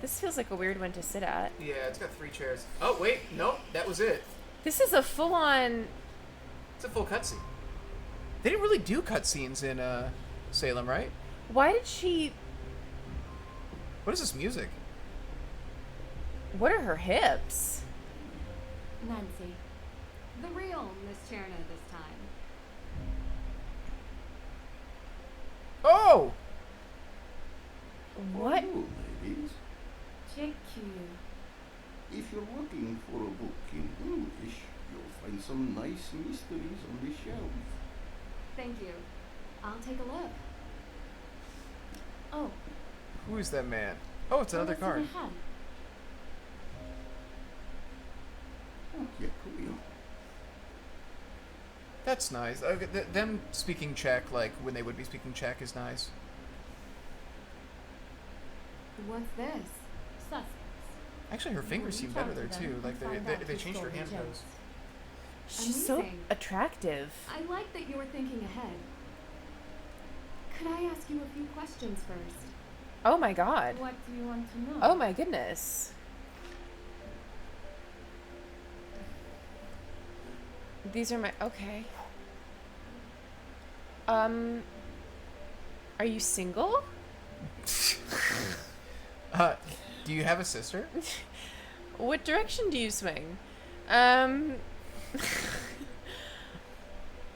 This feels like a weird one to sit at. yeah, it's got 3 chairs. Oh wait, nope, that was it. This is a full-on. It's a full cutscene. They didn't really do cutscenes in Salem, right? Why did she? What is this music? What are her hips? Nancy. The real Miss Cherna this time. Oh! What? Hello, ladies. Check you. If you're looking for a book in English, you'll find some nice mysteries on the shelf. Thank you. I'll take a look. Oh, Who is that man? Oh, it's another what's in card. your hand? Oh, yeah, cool. That's nice. Them speaking Czech, like when they would be speaking Czech, is nice. What's this? Suspects. Actually, her fingers seem Reach better out there to them too. and Like find they out who changed her stole the hand gems. pose. She's so Amazing. attractive. I like that you were thinking ahead. Could I ask you a few questions first? Oh my god. What do you want to know? Oh my goodness. These are my okay. Are you single? Do you have a sister? What direction do you swing?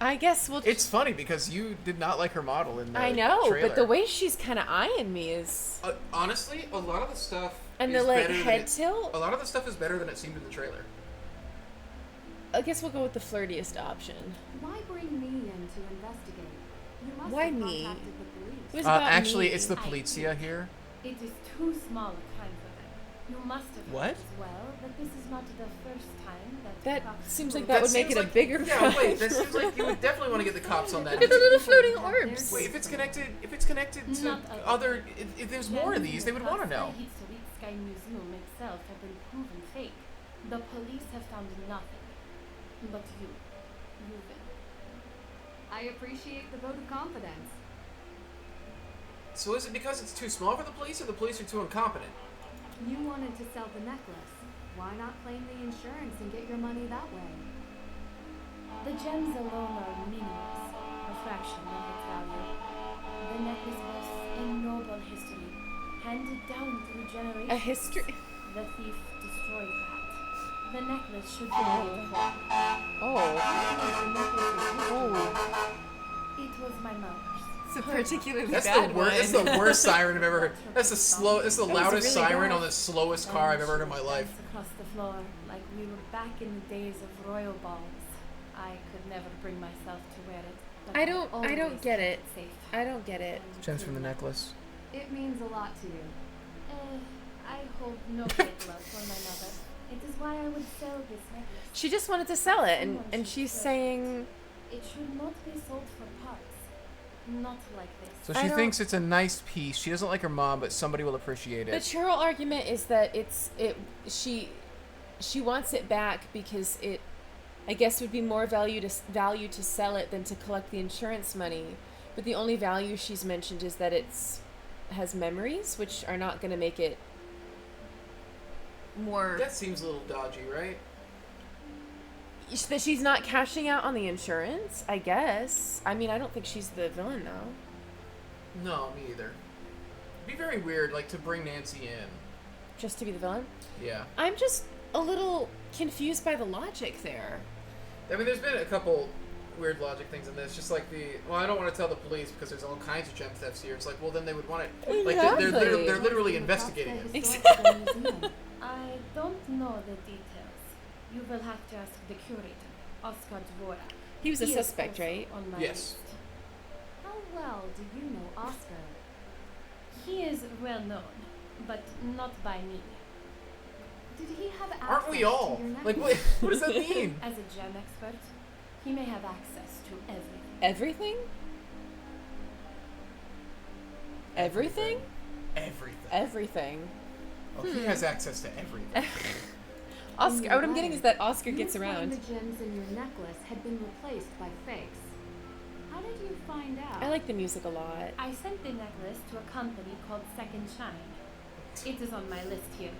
I guess we'll. It's funny because you did not like her model in the I know, trailer. but the way she's kind of eyeing me is, honestly, a lot of the stuff and is the like better than head it, tilt. a lot of the stuff is better than it seemed in the trailer. I guess we'll go with the flirtiest option. Why bring me in to investigate? You must Why have me? contacted the police. It was about Actually, me. it's the I Polizia here. It is too small a crime for them. You must have What? heard as well that this is not the first time that That cops seems like will- that would make seems it a like- bigger Yeah, crime. wait, that seems like you would definitely want to get the cops on that. Look at the little floating orbs. Wait, if it's connected to Not a- other, if there's more of these, they would want to know. The Historic Museum itself have been proven fake. The police have found nothing. But you will. I appreciate the vote of confidence. So is it because it's too small for the police, or the police are too incompetent? You wanted to sell the necklace. Why not claim the insurance and get your money that way? The gems alone are meaningless, a fraction of its value. The necklace boasts a noble history, handed down through generations. A history. The thief destroyed that. The necklace should be made whole. Oh, The necklace is oh, It was my mother's. it's a particularly That's bad the worst. That's one. the worst siren I've ever heard. That's the That was loudest really siren good. on the slowest car I've ever heard in my life. Dance across the floor like we were back in the days of royal balls. I could never bring myself to wear it. But I don't always get kept it. Safe. I don't get it. Gems from the necklace. It means a lot to you. I hold no great love for my mother. It is why I would sell this necklace. She just wanted to sell it, and she's saying It should not be sold for parts. Not like this. So I she don't- thinks it's a nice piece. She doesn't like her mom, but somebody will appreciate the it. Cheryl argument is that she wants it back because it, I guess, would be more value to sell it than to collect the insurance money. But the only value she's mentioned is that has memories, which are not going to make it more. That seems a little dodgy, right? That she's not cashing out on the insurance, I guess. I mean, I don't think she's the villain though. No, me either. It'd be very weird, like, to bring Nancy in. Just to be the villain. Yeah. I'm just a little confused by the logic there. I mean, there's been a couple weird logic things in this. Just like I don't want to tell the police because there's all kinds of gem thefts here. It's like, well, then they would want it. Like, they're Exactly. literally investigating it. Historical museum. I don't know the details. You will have to ask the curator, Oscar Dvorak. He was a is suspect, also right? On my Yes. list. How well do you know Oscar? He is well known, but not by me. Did he have access Aren't we all? to your Like, necklace? what does that mean? As a gem expert, he may have access to everything. Everything? Everything? Everything. Everything. Oh, he has access to everything. Oscar. What I'm getting is that Oscar You gets claimed around. the gems in your necklace had been replaced by fakes. How did you find out? I like the music a lot. I sent the necklace to a company called Second Shine. It is on my list here.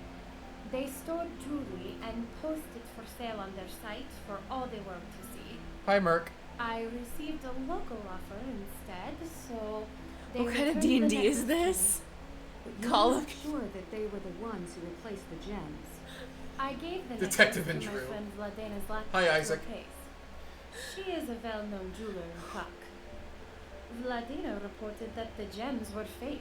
They store jewelry and post it for sale on their site for all the world to see. Hi, Merc. I received a local offer instead, so they What kind of returned the D&D is necklace to me. this? But you Call were of- sure that they were the ones who replaced the gems. I gave the Detective necklace to my Andrew. friend Vladena Zlatka Hi, to Isaac. replace. She is a well-known jeweler in Prague. Vladena reported that the gems were fake.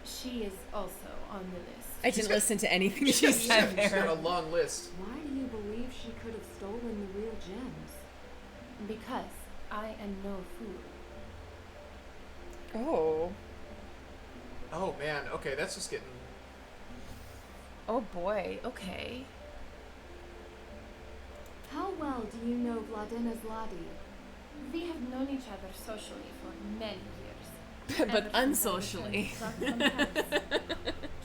She is also on the list. I She's didn't got- listen to anything she She's got said a there. long list. Why do you believe she could have stolen the real gems? Because I am no fool. Oh. Oh man. Okay, that's just getting. Oh boy. Okay. How well do you know Vladina Zlati? We have known each other socially for many years. But Ever since I unsocially. returned from Paris.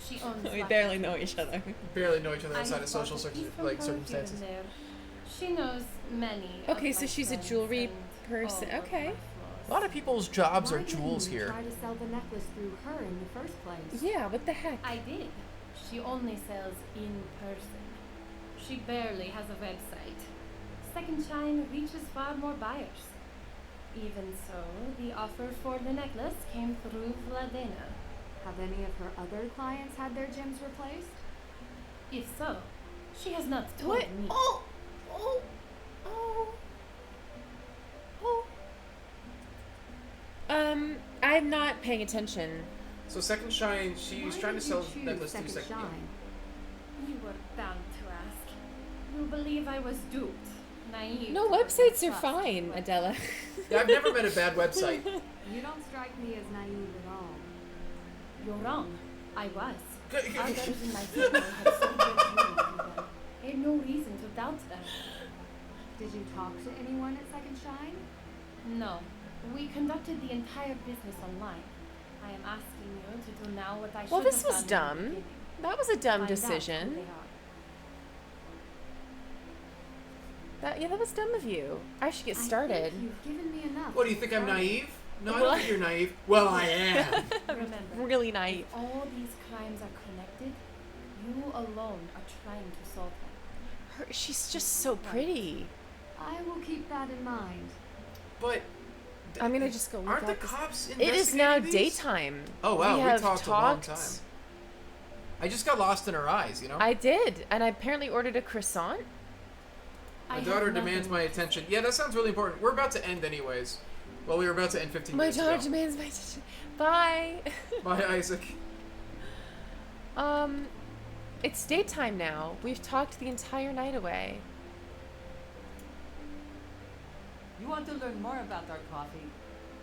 She owns We Zlati barely know Jewelry. each other. Barely know each other I outside have of social bought a piece from her here and circumstances. there. She knows many. Okay, of so my she's a friends jewelry and person. all of Okay. my A flaws. lot of people's jobs Why are jewels didn't you here. try to sell the necklace through her in the first place? Yeah, what the heck? I did. She only sells in person. She barely has a website. Second Shine reaches far more buyers. Even so, the offer for the necklace came through Vladena. Have any of her other clients had their gems replaced? If so, she has not told What? me. Oh! Oh! Oh! Oh! I'm not paying attention. So Second Shine, she's Why trying to did sell you choose necklace through Second Second. Shine? You were bound to ask. You believe I was duped, naive. No, to put my websites are trust fine, in Adela. Yeah, I've never met a bad website. You don't strike me as naive at all. You're wrong. I was. Good- Others in my family had sold their jewelry to them. I had no reason to doubt them. Did you talk to anyone at Second Shine? No. We conducted the entire business online. I am asking you to do now what I should Well, this have was done in the dumb. beginning. That was a dumb Find out who decision. they are. That was dumb of you. I should get I started. think you've given me enough. What do you to think I'm start. naive? No, I Well, don't think you're naive. Well, I am. Remember, Really naive. if all these crimes are connected, you alone are trying to solve them. She's just so pretty. I will keep that in mind. But I'm gonna just go look aren't the up this- cops It is now investigating these? daytime. Oh wow, we have talked a long time. I just got lost in her eyes, you know. I did, and I apparently ordered a croissant. My I have daughter nothing demands my left to attention. say. Yeah, that sounds really important. We're about to end anyways. Well, we were about to end 15 My minutes daughter ago. demands my attention. Bye. Bye, Isaac. It's daytime now. We've talked the entire night away. You want to learn more about our coffee?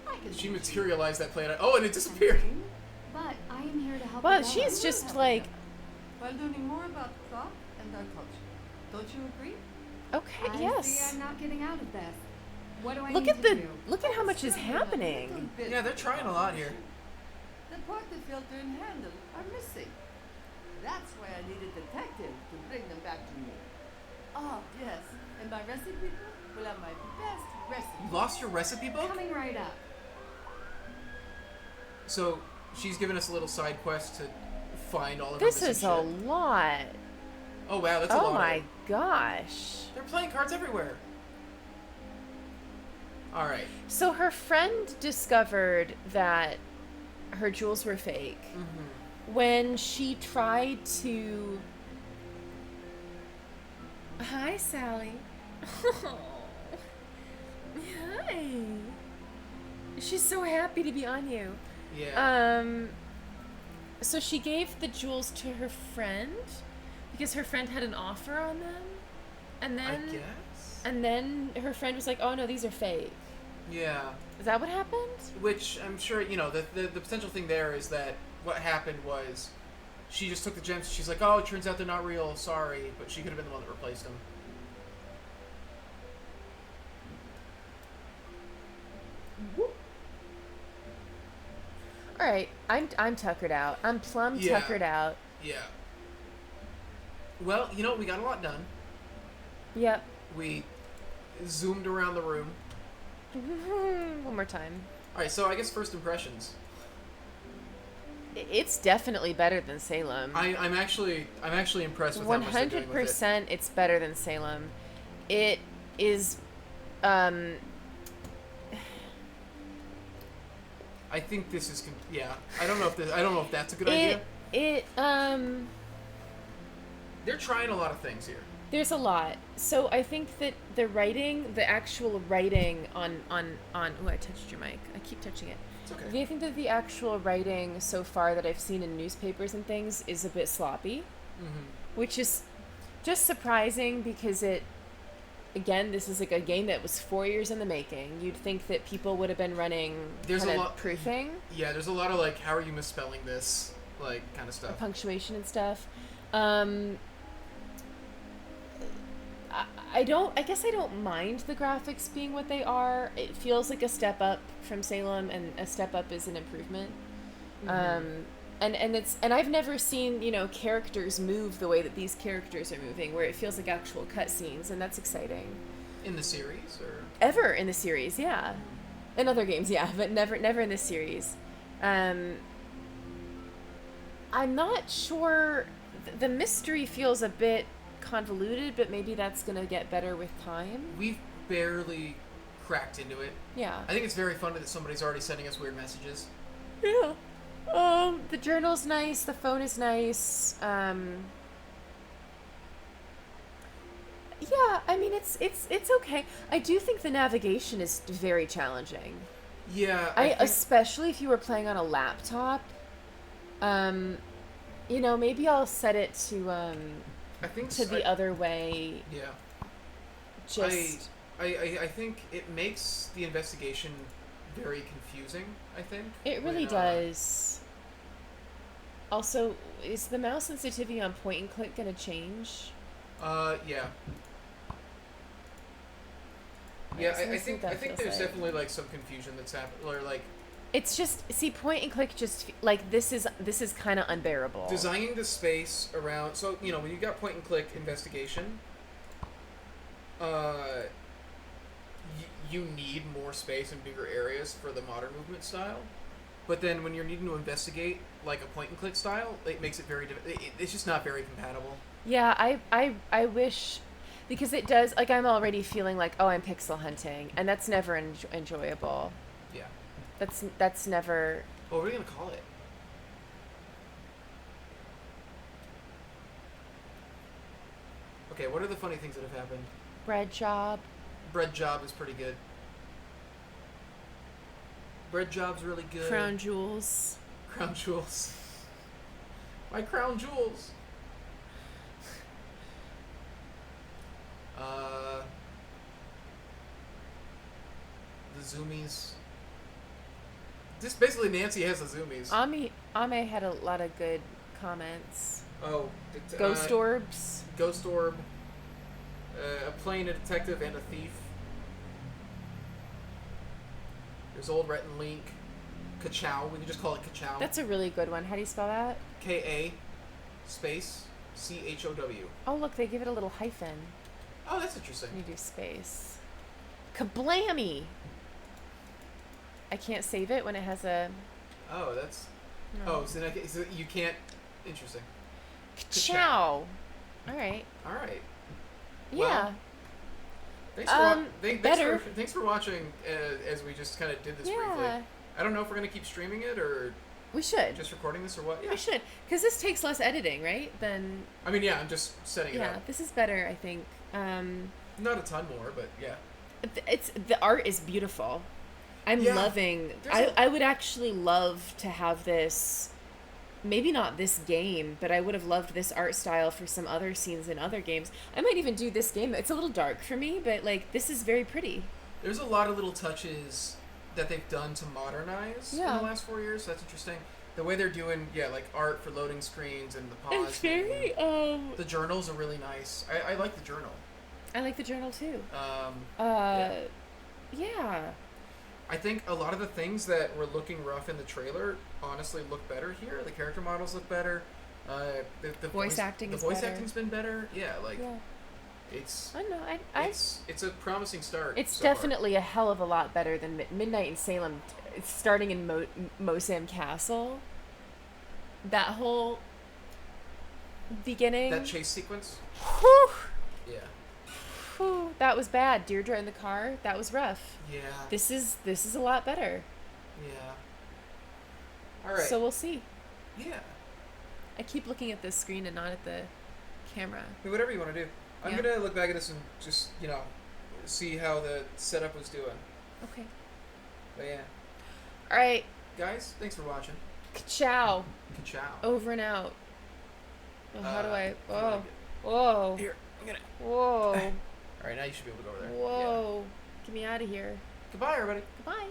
I can She teach you. materialized that plan. Oh, and it disappeared. But I am here to help. Well, Adela. she's just like, While learning more about thought and our culture. Don't you agree? okay, I see yes. I'm not getting out of this. What do I Look need at to the do? look at how much is Struggling a little happening. bit. Yeah, they're trying a lot here. The porta filter and handle are missing. That's why I need a detective to bring them back to me. Oh, yes. And my recipe book will have my best recipe. You lost your recipe book? Coming right up. So she's given us a little side quest to find all of This her is missing a shit. lot. Oh wow, that's a Oh lot. my gosh. They're playing cards everywhere. All right. So her friend discovered that her jewels were fake when she tried to Hi, Sally. Hi. She's so happy to be on you. Yeah. So she gave the jewels to her friend because her friend had an offer on them, and I then guess. and then her friend was like, "Oh no, these are fake." Yeah. Is that what happened? Which I'm sure, the potential thing there is that what happened was she just took the gems. She's like, oh, it turns out they're not real. Sorry. But she could have been the one that replaced them. All right, I'm tuckered out. I'm plumb Yeah. tuckered out. Yeah. Well, we got a lot done. Yep. We zoomed around the room. One more time. All right, so I guess first impressions. It's definitely better than Salem. I'm actually impressed with how much they're doing with it. 100% it's better than Salem. It is I think this is yeah. I don't know if that's a good idea. They're trying a lot of things here. There's a lot. So I think that the actual writing on oh, I touched your mic. I keep touching it. It's okay. I think that the actual writing so far that I've seen in newspapers and things is a bit sloppy, which is just surprising because this is like a game that was 4 years in the making. You'd think that people would have been running There's a kind lot of proofing, Yeah, there's a lot of like, how are you misspelling this, like kind of stuff. punctuation and stuff. I guess I don't mind the graphics being what they are. It feels like a step up from Salem, and a step up is an improvement. And I've never seen, characters move the way that these characters are moving, where it feels like actual cutscenes, and that's exciting. In the series, or Ever in the series, yeah. In other games, yeah, but never in this series. I'm not sure. The mystery feels a bit convoluted, but maybe that's gonna get better with time. we've barely cracked into it. Yeah. I think it's very funny that somebody's already sending us weird messages. Yeah. The journal's nice. The phone is nice. Yeah. I mean, it's okay. I do think the navigation is very challenging. Yeah, Especially if you were playing on a laptop. Maybe I'll set it to I think the other way. Yeah. Just I think it makes the investigation very confusing, I think. it really when, does. Also, is the mouse sensitivity on point and click gonna change? Yeah. Right, Yeah, so I let's see think what that feels there's like. definitely like some confusion that's happened, or like It's just point and click. Just like this is kind of unbearable. designing the space around. So when you got point and click investigation, you need more space and bigger areas for the modern movement style. But then when you're needing to investigate like a point and click style, it makes it very. It's just not very compatible. Yeah, I wish, because it does. Like I'm already feeling like, oh, I'm pixel hunting, and that's never enjoyable. Yeah. That's never. What are we gonna call it? Okay, what are the funny things that have happened? Bread job. Bread job is pretty good. Bread job's really good. Crown jewels. Crown jewels. My crown jewels. The zoomies. Just basically Nancy has the zoomies. Ame had a lot of good comments. Oh, Ghost orbs. Ghost orb. A plane, a detective, and a thief. There's old Rhett and Link. Ka-chow. We can just call it Ka-chow. That's a really good one. How do you spell that? K-A space C-H-O-W. Oh, look, they give it a little hyphen. Oh, that's interesting. You do space. Kablammy! I can't save it when it has a... Oh, that's... No. Oh, so you can't... Interesting. Ka-chow! Alright. Alright. Yeah. Thanks for, better. thanks for watching as we just kind of did this briefly. Yeah. I don't know if we're going to keep streaming it or We should. just recording this or what. Yeah. We should. Because this takes less editing, right? Than... I mean, yeah, I'm just setting it Yeah, up. this is better, I think. Not a ton more, but yeah. It's the art is beautiful. I'm Yeah. loving. There's I would actually love to have this. Maybe not this game, but I would have loved this art style for some other scenes in other games. I might even do this game. It's a little dark for me, but like this is very pretty. There's a lot of little touches that they've done to modernize in Yeah. the last 4 years. That's interesting. The way they're doing, like art for loading screens and the pause. It's very The journals are really nice. I like the journal. I like the journal too. Yeah. Yeah. I think a lot of the things that were looking rough in the trailer honestly look better here. The character models look better. The Voice acting the is voice better. acting's been better. Yeah, like Yeah. it's I don't know. it's a promising start. It's so far. definitely a hell of a lot better than Midnight in Salem. It's starting in Mosam Castle. That whole beginning. that chase sequence. Whew, Yeah, whew, that was bad. Deirdre in the car. That was rough. yeah, This is a lot better. yeah. All right. So we'll see. yeah, I keep looking at the screen and not at the camera. I mean, whatever you want to do. I'm Yeah. gonna look back at this and just see how the setup was doing. Okay. But yeah, All right. guys, thanks for watching. Ciao. Ka-chow. Over and out. Oh, how do I? How do I Oh. get- Whoa. Here, I'm gonna. Whoa. All right, now you should be able to go over there. Yeah. Whoa. Get me out of here. Goodbye, everybody. Goodbye.